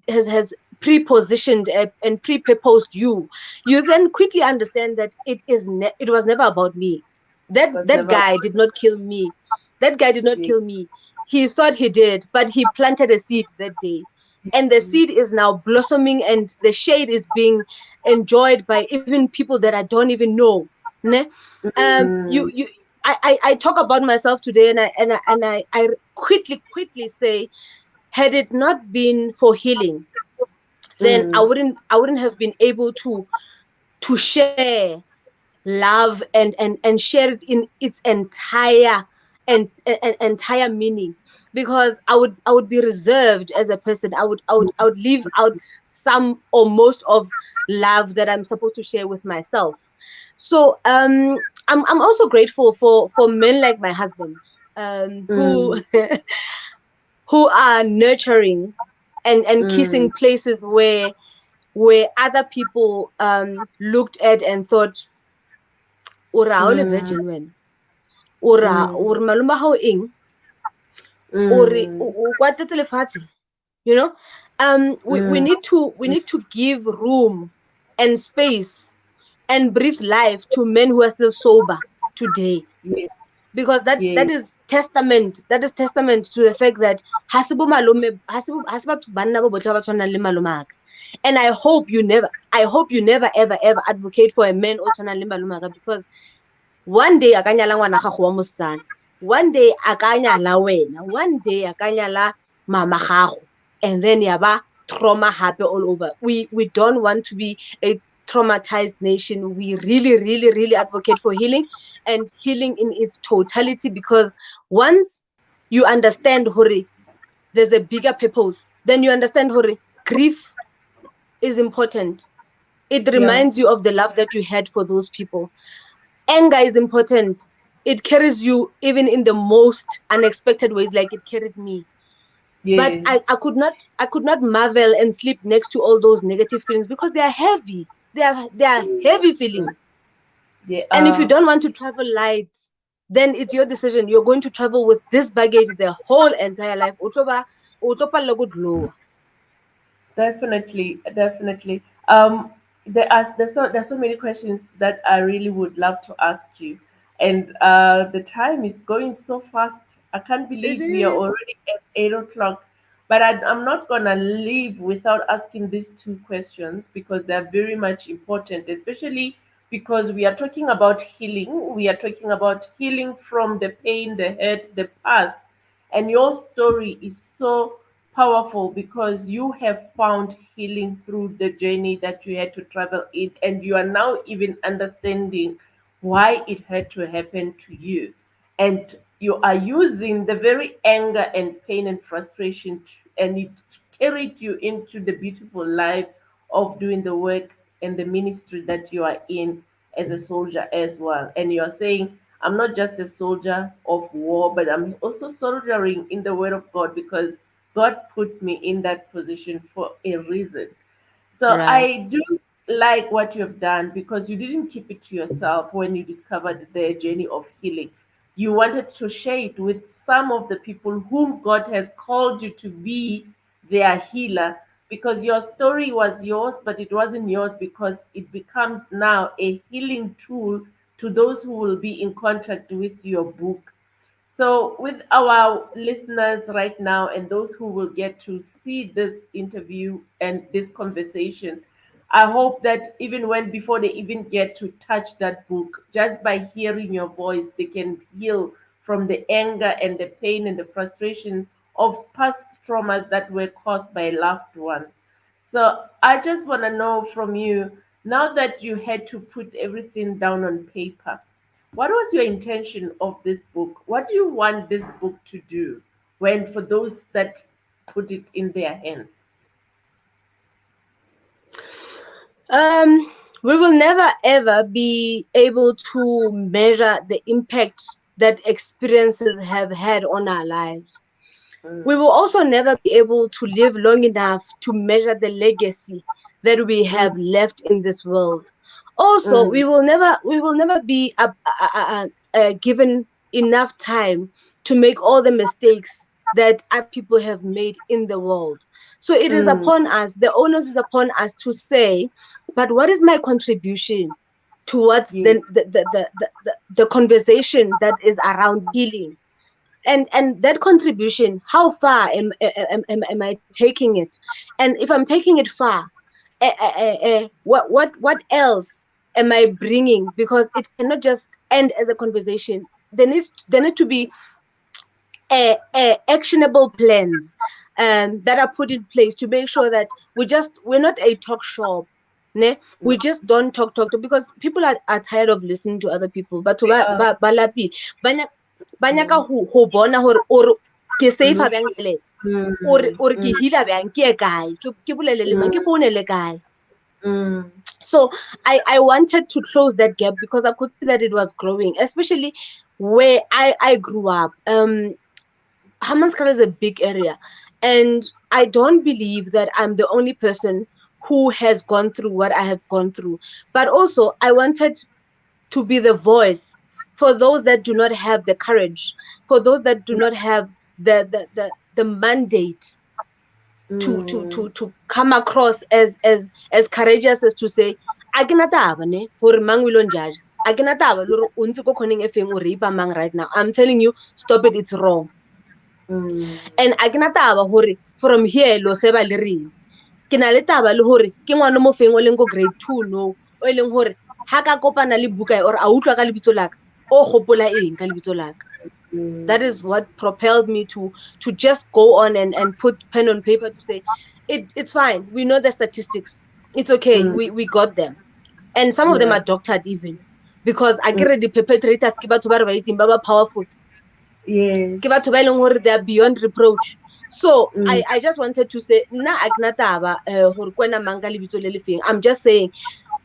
pre-positioned and pre-proposed you, you then quickly understand that it was never about me. That Was that never. guy did not kill me. That guy did not Yes. kill me. He thought he did, but he planted a seed that day. And the seed is now blossoming, and the shade is being enjoyed by even people that I don't even know. Ne? Mm, I talk about myself today, and I quickly say, had it not been for healing, then I mm, wouldn't I wouldn't have been able to share love and share it in its entire meaning, because I would be reserved as a person. I would leave out some or most of love that I'm supposed to share with myself. So I'm also grateful for men like my husband, who mm, who are nurturing and mm, kissing places where other people looked at and thought, ora o le mm, virgin when, ora mm, maluma hao eng, ore mm, o kwatetse lefatshe, you know. We mm. need to give room and space and breathe life to men who are still sober today, Yes. because that Yes. is testament to the fact that hasibo malome hasibo batho banna ba botlhe ba tshwanang le malomaka. And I hope you never ever advocate for a man o tshwanang le malomaka, because one day a ka nyala ngwana gago wa mosetsana, one day a ka nyala wena, one day a ka nyala mama gago, and then yaba trauma happen all over. We don't want to be a traumatized nation. We really advocate for healing, and healing in its totality, because once you understand hore there's a bigger purpose, then you understand hore grief is important. It Yeah. reminds you of the love that you had for those people. Anger is important. It carries you even in the most unexpected ways, like it carried me. But Yes. I could not marvel and sleep next to all those negative feelings, because they are heavy. They are heavy feelings. They And if you are. don't want to travel light, then it's your decision. You're going to travel with this baggage the whole entire life. Utopa logo glow. Definitely, definitely. There's so many questions that I really would love to ask you, and the time is going so fast. I can't It believe we are is. already at 8 o'clock. But I'm not gonna leave without asking these two questions because they're very much important, especially because we are talking about healing. We are talking about healing from the pain, the hurt, the past, and your story is so powerful because you have found healing through the journey that you had to travel in, and you are now even understanding why it had to happen to you. And you are using the very anger and pain and frustration, and it carried you into the beautiful life of doing the work and the ministry that you are in as a soldier as well. And you are saying, I'm not just a soldier of war, but I'm also soldiering in the word of God because God put me in that position for a reason. So Right. I do like what you have done because you didn't keep it to yourself when you discovered the journey of healing. You wanted to share it with some of the people whom God has called you to be their healer because your story was yours, but it wasn't yours because it becomes now a healing tool to those who will be in contact with your book. So, with our listeners right now and those who will get to see this interview and this conversation, I hope that even when before they even get to touch that book, just by hearing your voice, they can heal from the anger and the pain and the frustration of past traumas that were caused by loved ones. So, I just want to know from you, now that you had to put everything down on paper, what was your intention of this book? What do you want this book to do when for those that put it in their hands? Um, we will never ever be able to measure the impact that experiences have had on our lives. Mm, We will also never be able to live long enough to measure the legacy that we mm, have left in this world. Also, mm, we will never be given enough time to make all the mistakes that other people have made in the world. So it is mm, upon us, the onus is upon us to say, but what is my contribution towards yes. the conversation that is around healing? And that contribution, how far am I taking it? And if I'm taking it far, what else am I bringing? Because it cannot just end as a conversation. There need to be actionable plans that are put in place to make sure that we're not a talk shop. Ne? Mm, We just don't talk because people are tired of listening to other people. But we are. ba lapi ba Mm, nyaka ho bona hore or ke safe mm, bjang ele mm, or ke mm, hila bjang ke ye kae ke bolele le mang ke mm, founele kae. mm, So I wanted to close that gap because I could see that it was growing, especially where I grew up. Hammanskraal is a big area, and I don't believe that I'm the only person who has gone through what I have gone through. But also, I wanted to be the voice for those that do not have the courage, for those that do not have the mandate mm, to come across as courageous as to say, a ke na taba ne hore mang o ilo njaja, a ke na taba le hore o ntse ko khoneng e feng o rape mang right now. I'm telling you, stop it, it's wrong. mm, And a ke na taba hore from here lo seba le reng, ke na le taba le hore ke ngwana mo feng o leng ko grade 2 no o leng hore ha ka kopana le buka or a utlwa ka lebitso laka o gopola eng ka lebitso laka. That mm, is what propelled me to just go on and put pen on paper to say it's fine, we know the statistics, it's okay, mm, we got them, and some of them yeah. are doctored even, because I Mm, get the perpetrators ke batho ba re ba itseng ba ba powerful, yes. ke batho ba e leng hore they are beyond reproach. So Mm, I just wanted to say nna a ke na taba hore kwena mang ka lebitso le lefeng. I'm just saying,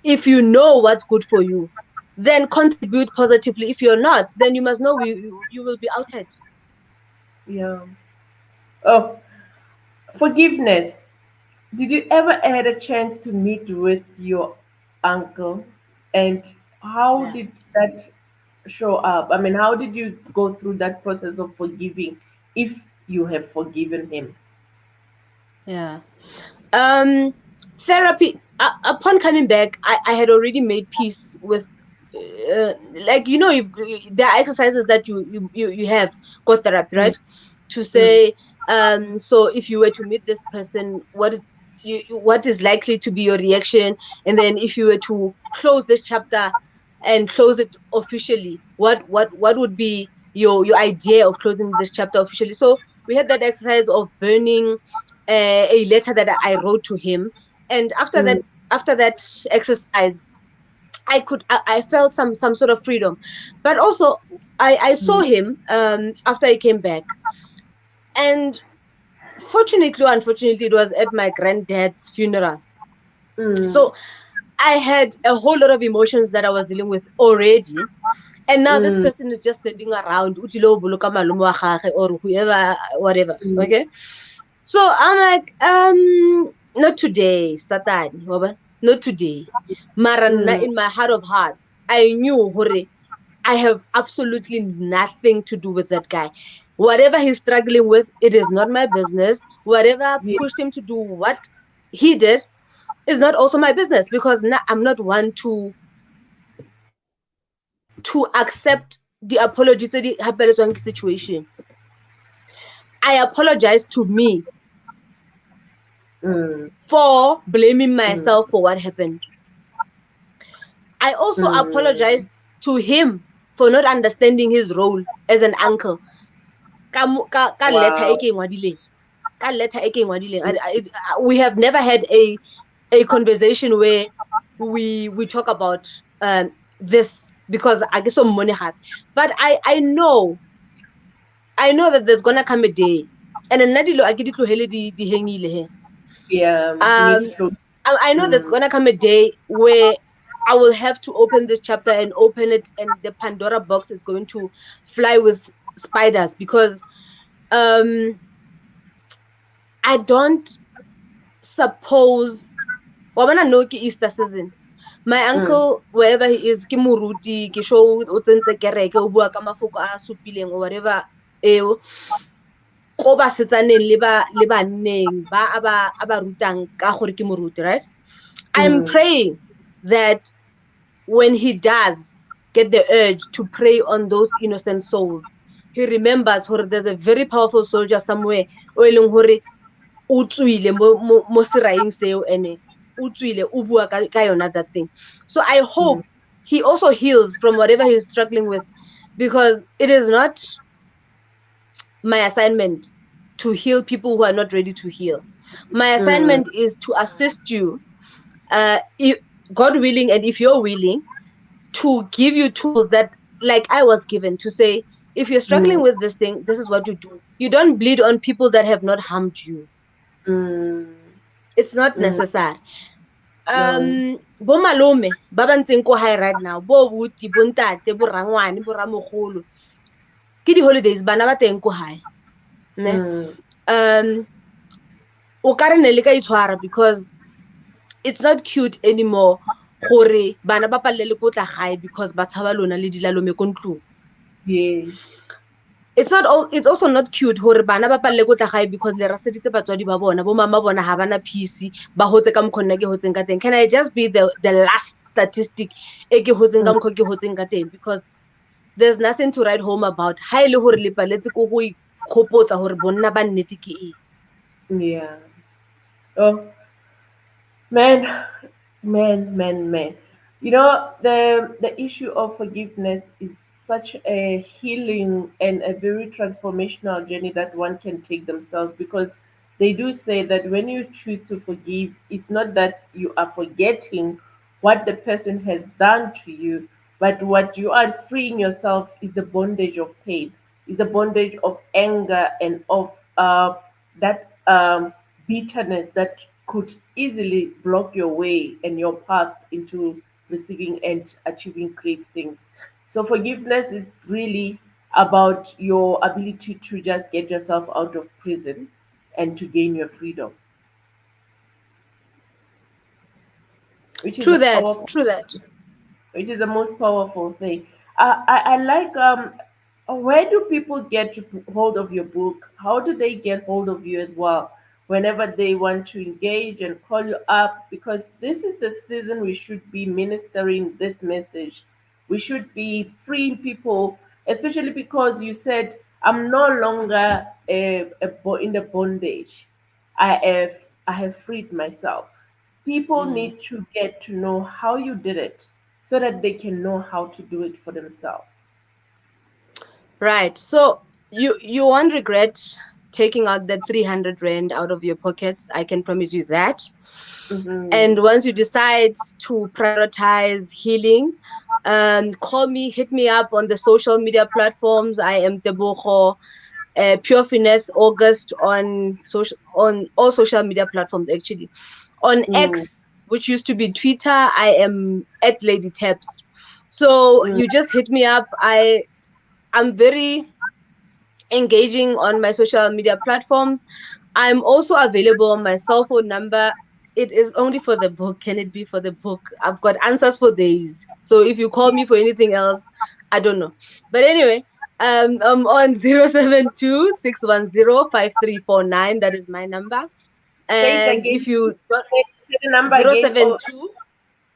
if you know what's good for you, then contribute positively. If you're not, then you must know you will be outed. yeah. Oh, forgiveness. Did you ever had a chance to meet with your uncle? And how Yeah. did that show up? I mean, how did you go through that process of forgiving if you have forgiven him? Yeah. Um, Therapy. Upon coming back, I had already made peace with, like if there are exercises that you have got therapy, Mm, right? To mm, say, so if you were to meet this person, what is likely to be your reaction, and then if you were to close this chapter and close it officially, what would be your idea of closing this chapter officially? So we had that exercise of burning a letter that I wrote to him, and mm, after that exercise, I felt some sort of freedom, but also I saw mm, him after I came back, and fortunately or unfortunately, it was at my granddad's funeral. mm, So I had a whole lot of emotions that I was dealing with already. And now this mm, person is just standing around, "Utilo boloka malome wa gagwe," or whoever, whatever. mm, Okay. So I'm like, not today, Satan. Not today. Marana, mm, in my heart of hearts, I knew hore, I have absolutely nothing to do with that guy. Whatever he's struggling with, it is not my business. Whatever yeah, pushed him to do what he did is not also my business, because I'm not one to accept the apology to the happeletswang situation. I apologize to me Mm. for blaming Mm. myself for what happened. I also Mm. apologized to him for not understanding his role as an uncle. Ka letter e Wow. ke e ngwadileng. Ka letter e ke e ngwadileng. We have never had a conversation where we talk about this, because I get some money hard. But I know that there's gonna come a day, and nna dilo a ke di tlogele di hangile he. Yeah, you need to Um, close. I know there's Mm. gonna come a day where I will have to open this chapter and open it, and the Pandora box is going to fly with spiders, because um I don't suppose. Wabana no ke Easter season. My Mm. uncle, wherever he is, ke moruti, ke show o tsentse kereke, o bua ka mafoko a supileng or whatever. Eo ko ba setsaneng le banneng ba aba rutang ka gore ke moruti, right? I'm Mm. praying that when he does get the urge to prey on those innocent souls, he remembers that there's a very powerful soldier somewhere o e leng gore o tswile mo seraing seo, ene o tswile o bua ka yona that thing. So I Mm. hope he also heals from whatever he's struggling with, because it is not my assignment to heal people who are not ready to heal. My Mm. assignment is to assist you, if, God willing, and if you're willing, to give you tools that, like I was given, to say, if you're struggling Mm. with this thing, this is what you do. You don't bleed on people that have not harmed you. Mm. It's not Mm. necessary. No. Bo malome ba ba ntseng ko hae right now, bo buti, bo ntate, bo rangwane, bo ramogolo, ke di holidays, bana ba teng ko hae, ne. Mm. um o ka re ne le ka itshwara, because it's not cute anymore gore bana ba palele ko tla gae because ba tshaba lona le dilalome ko ntlong. Yes. It's also not cute gore bana ba palle ko tla gae because le raseditse batswadi ba bona, bo mama bona ha bana peace, ba hotse ka mkhonna ke hotseng ka teng. Can I just be the last statistic e ke hotseng ka Mm. mkho ke hotseng ka teng? Because there's nothing to write home about. Ha ile gore le paletse ko go ikhopotsa gore bonna ba nnete ke eng. Yeah. Oh, man, man. You know, the issue of forgiveness is such a healing and a very transformational journey that one can take themselves, because they do say that when you choose to forgive, it's not that you are forgetting what the person has done to you, but what you are freeing yourself is the bondage of pain, is the bondage of anger and of that bitterness that could easily block your way and your path into receiving and achieving great things. So forgiveness is really about your ability to just get yourself out of prison and to gain your freedom, which is a True that, powerful, true that. which is the most powerful thing. I like where do people get to hold of your book? How do they get hold of you as well? Whenever they want to engage and call you up, because this is the season we should be ministering this message. We should be freeing people, especially because you said, I'm no longer in the bondage. I have freed myself. People Mm. need to get to know how you did it so that they can know how to do it for themselves. Right. So you won't regret taking out that 300 rand out of your pockets. I can promise you that. Mm-hmm. And once you decide to prioritize healing, call me, hit me up on the social media platforms. I am Tebogo, Pure Finesse August on all social media platforms actually. On Mm, X, which used to be Twitter, I am at Lady Taps. So mm, you just hit me up. I'm very engaging on my social media platforms. I'm also available on my cell phone number. It is only for the book. Can it be for the book? I've got answers for days. So if you call me for anything else, I don't know. But anyway, I'm on 072 610 5349. That is my number. Say it And again. if you Say the number again. Oh, 072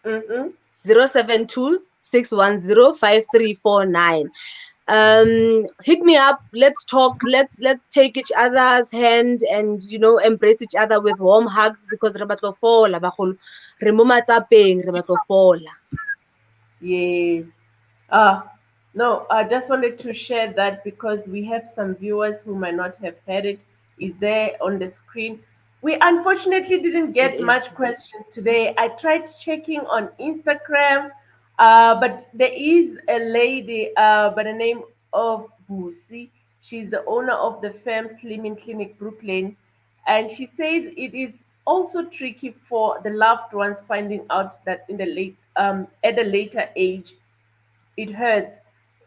mm-hmm. 072 610 5349. Hit me up, let's talk, let's take each other's hand and embrace each other with warm hugs, because re batla go fola bagolo, re mo matsapeng, re batla go fola. Yes. Ah, no, I just wanted to share that because we have some viewers who might not have heard it. Is there on the screen? We unfortunately didn't It get is much true. questions today. I tried checking on Instagram, but there is a lady by the name of Busi. She's the owner of the Fem Slimming Clinic Brooklyn, and she says it is also tricky for the loved ones finding out that in the late at a later age it hurts.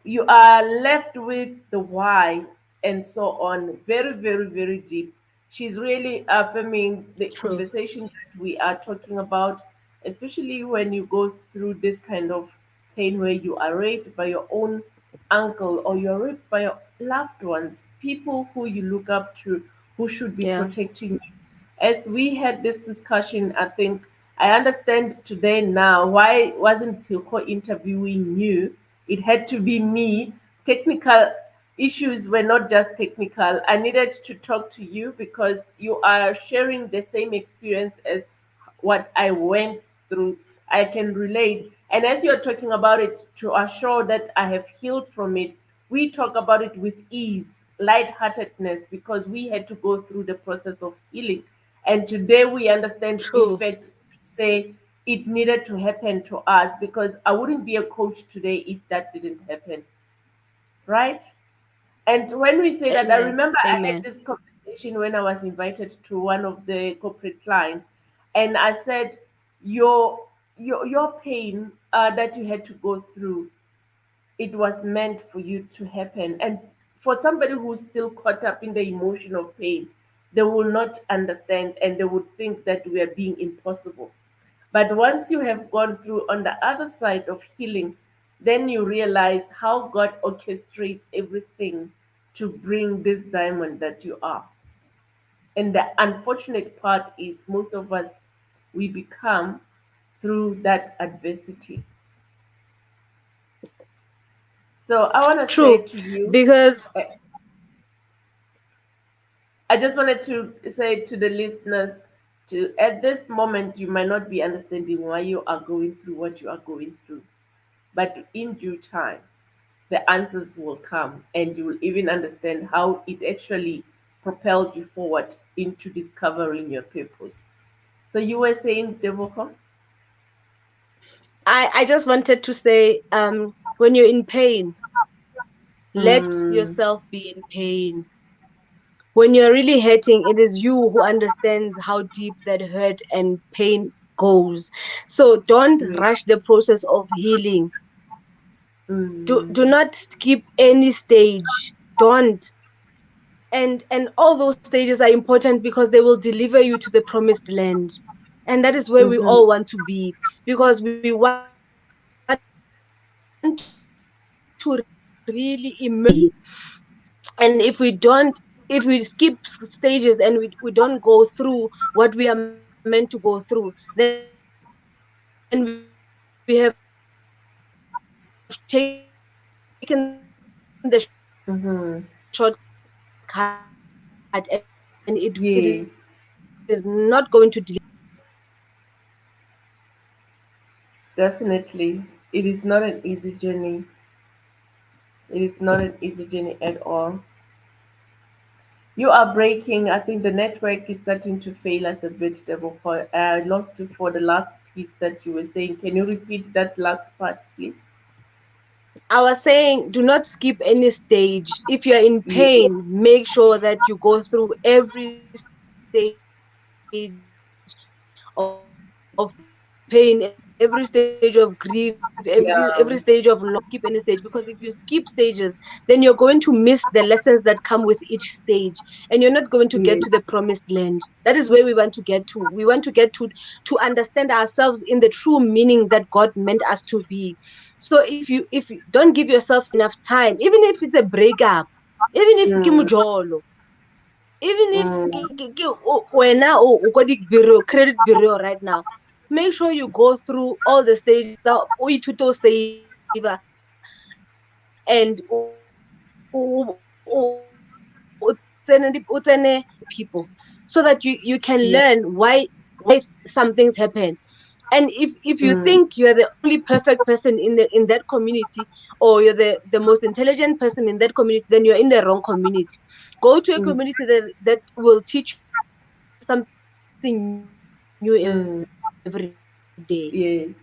You are left with the why and so on. Very, very, very deep. She's really affirming the True. conversation that we are talking about, especially when you go through this kind of pain where you are raped by your own uncle or you're raped by your loved ones, people who you look up to, who should be Yeah. protecting you. As we had this discussion, I think I understand today now why wasn't Silko interviewing you? It had to be me. Technical issues were not just technical. I needed to talk to you because you are sharing the same experience as what I went through. I can relate. And as you're talking about it, to assure that I have healed from it, we talk about it with ease, lightheartedness, because we had to go through the process of healing. And today we understand, in True. fact, to say it needed to happen to us because I wouldn't be a coach today if that didn't happen, right? And when we say that, I Amen. remember I had Amen. this conversation when I was invited to one of the corporate clients, and I said, your pain that you had to go through, it was meant for you to happen. And for somebody who's still caught up in the emotion of pain, they will not understand and they would think that we are being impossible. But once you have gone through on the other side of healing, then you realize how God orchestrates everything to bring this diamond that you are. And the unfortunate part is most of us, we become through that adversity. So I want to say True. to you, Because eh, I just wanted to say to the listeners, to at this moment you might not be understanding why you are going through what you are going through, but in due time the answers will come and you will even understand how it actually propelled you forward into discovering your purpose. So you were saying, Devoko? I just wanted to say, when you're in pain, let Mm, yourself be in pain. When you're really hurting, it is you who understands how deep that hurt and pain goes. So don't yeah. rush the process of healing. Do Mm, not skip any stage. Don't. And all those stages are important because they will deliver you to the promised land. And that is where we mm-hmm, all want to be, because we want to really immerse and if we skip stages and we don't go through what we are meant to go through, then we have taken the shortcut, and mm-hmm. it is not going to deliver you Yes, to the promised land. definitely. It is not an easy journey. It is not an easy journey at all. You are breaking. I think the network is starting to fail us a bit, Deborah. I lost you for the last piece that you were saying. Can you repeat that last part, please? I was saying, do not skip any stage. If you're in Yeah. pain, make sure that you go through every stage of pain, every stage of grief, every stage of loss. Don't skip any stage, because if you Yeah. skip stages, then you're going to miss the lessons that come with each stage, and you're not going to get to the promised land. That is Yeah. where we want to get to. We want to get to understand ourselves in the true meaning that God meant us to be. So if you don't give yourself enough time, even if it's a breakup, even if Mm, kimujolo, Even if Mm, when now bureau credit bureau right now, make sure you go through all the stages that we to saver and people, so that you can yeah. learn why some things happen. And if you Mm, think you're the only perfect person in that community, or you're the most intelligent person in that community, then you're in the wrong community. Go to a mm, community that will teach you something new every day. mm. Yes.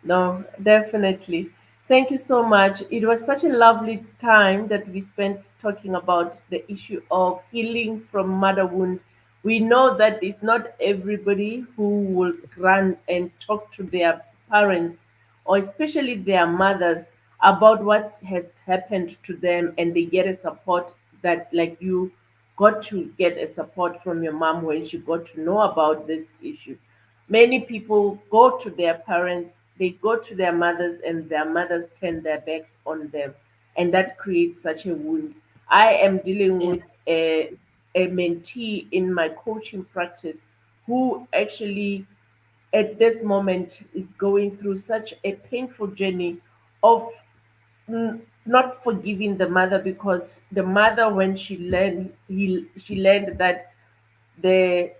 No, definitely. Thank you so much. It was such a lovely time that we spent talking about the issue of healing from mother wound. We know that it's not everybody who will run and talk to their parents, or especially their mothers, about what has happened to them, and they get a support that, like you, got to get a support from your mom when she got to know about this issue. Many people go to their parents, they go to their mothers, and their mothers turn their backs on them. And that creates such a wound. I am dealing with a mentee in my coaching practice who actually, at this moment, is going through such a painful journey of not forgiving the mother, because the mother, when she learned that the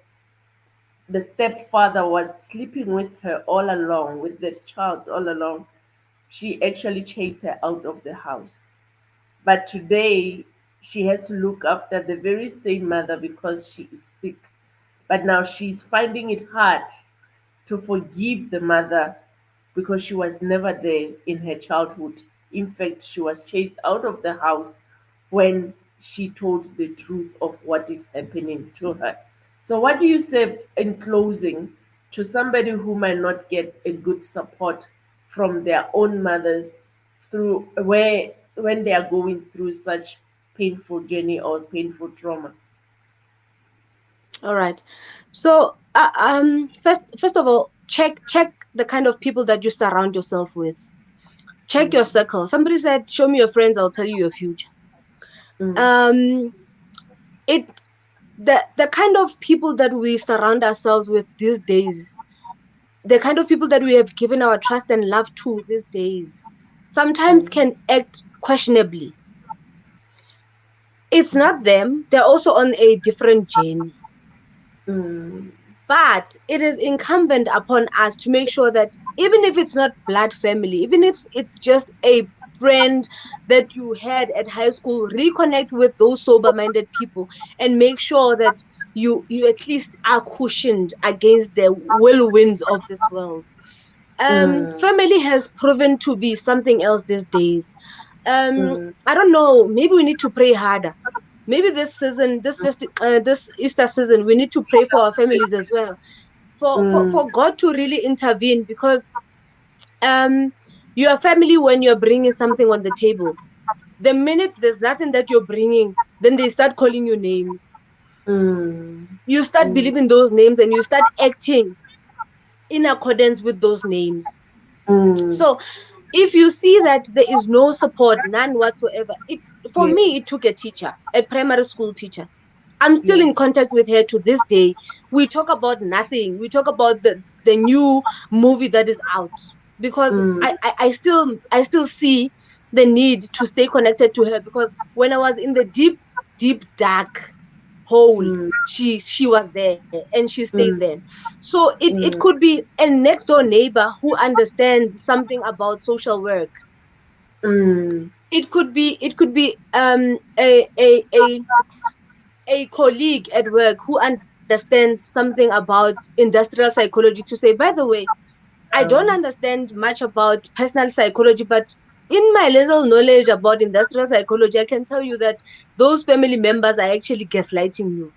the stepfather was sleeping with her all along, with the child all along, she actually chased her out of the house. But today, she has to look after the very same mother because she is sick. But now she's finding it hard to forgive the mother because she was never there in her childhood. In fact, she was chased out of the house when she told the truth of what is happening to her. So, what do you say in closing to somebody who might not get a good support from their own mothers through where when they are going through such painful journey or painful trauma? All right. So first of all, check the kind of people that you surround yourself with. Check your Mm, circle. Somebody said, "Show me your friends, I'll tell you your future." mm, Um, it the kind of people that we surround ourselves with these days, the kind of people that we have given our trust and love to these days, sometimes mm, can act questionably. It's not them; they're also on a different journey. mm, But it is incumbent upon us to make sure that even if it's not blood family, even if it's just a friend that you had at high school, reconnect with those sober minded people and make sure that you at least are cushioned against the whirlwinds of this world. mm, Family has proven to be something else these days. mm, I don't know, maybe we need to pray harder. Maybe this season, this Easter season, we need to pray for our families as well, mm, for God to really intervene, because um your family, when you're bringing something on the table, the minute there's nothing that you're bringing, then they start calling you names. mm, You start mm, believing those names and you start acting in accordance with those names. mm. So if you see that there is no support, none whatsoever, it for Yes, me, it took a teacher, a primary school teacher. I'm still yes. in contact with her to this day. We talk about nothing. We talk about the new movie that is out, because Mm, I still see the need to stay connected to her, because when I was in the deep dark hole, mm, she was there and she stayed there. mm, So it mm, could be a next door neighbor who understands something about social work. mm, It could be a colleague at work who understands something about industrial psychology, to say, by the way, I don't um, understand much about personal psychology, but in my little knowledge about industrial psychology, I can tell you that those family members are actually gaslighting you.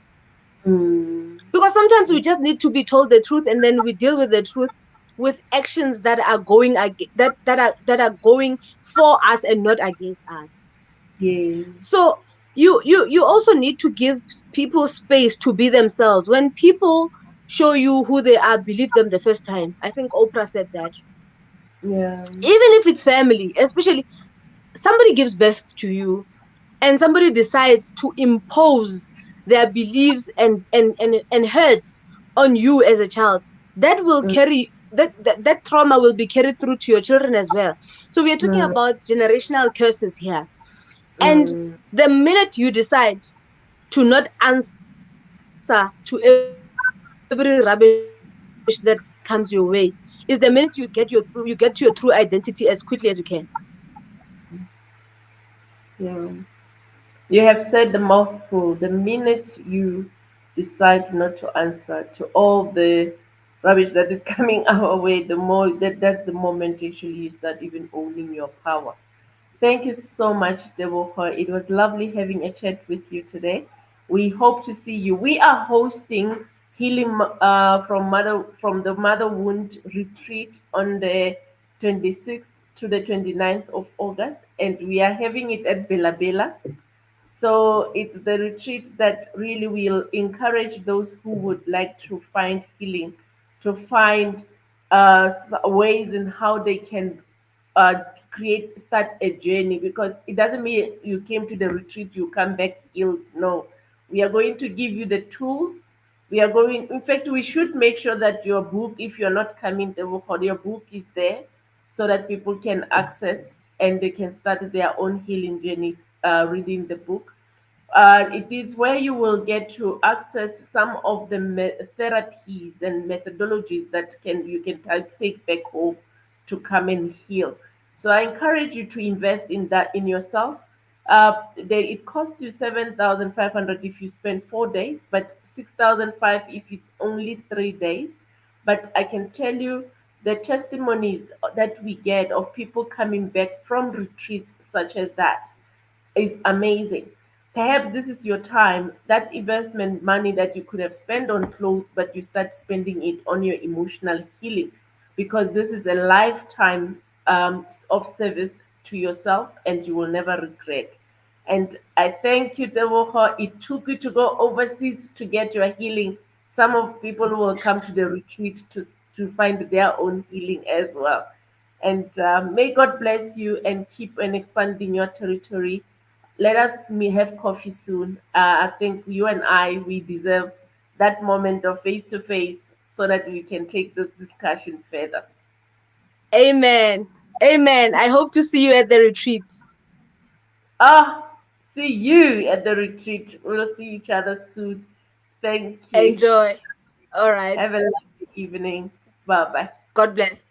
mm, Because sometimes we just need to be told the truth, and then we deal with the truth with actions that are that are going for us and not against us. yes, So you also need to give people space to be themselves. When people show you who they are, believe them the first time. I think Oprah said that. yeah, Even if it's family, especially somebody gives birth to you and somebody decides to impose their beliefs and hurts on you as a child, that will mm, carry that trauma will be carried through to your children as well. So we are talking mm, about generational curses here. And mm. the minute you decide to not answer to every rubbish that comes your way is the minute you get you get to your true identity as quickly as you can. Yeah. You have said the mouthful. The minute you decide not to answer to all the rubbish that is coming our way, the more that's the moment actually you start even owning your power. Thank you so much, Deborah. It was lovely having a chat with you today. We hope to see you. We are hosting healing from the mother wound retreat on the 26th to the 29th of August, and we are having it at Bela Bela. So it's the retreat that really will encourage those who would like to find healing, to find ways in how they can uh, start a journey, because it doesn't mean you came to the retreat, you come back healed. No, we are going to give you the tools. We are going, in fact, we should make sure that your book, if you're not coming to your book is there so that people can access and they can start their own healing journey reading the book. It is where you will get to access some of the therapies and methodologies that you can take back home to come and heal. So I encourage you to invest in that in yourself. It costs you 7,500 if you spend 4 days, but 6,500 if it's only 3 days. But I can tell you the testimonies that we get of people coming back from retreats such as that is amazing. Perhaps this is your time, that investment money that you could have spent on clothes, but you start spending it on your emotional healing, because this is a lifetime of service to yourself and you will never regret. And I thank you, Dewoho. It took you to go overseas to get your healing. Some of people will come to the retreat to find their own healing as well. And may God bless you and keep and expanding your territory. Let us have coffee soon. I think you and I, we deserve that moment of face to face so that we can take this discussion further. Amen. Amen. I hope to see you at the retreat. Ah, see you at the retreat. We'll see each other soon. Thank you. Enjoy. All right. Have a lovely evening. Bye bye. God bless.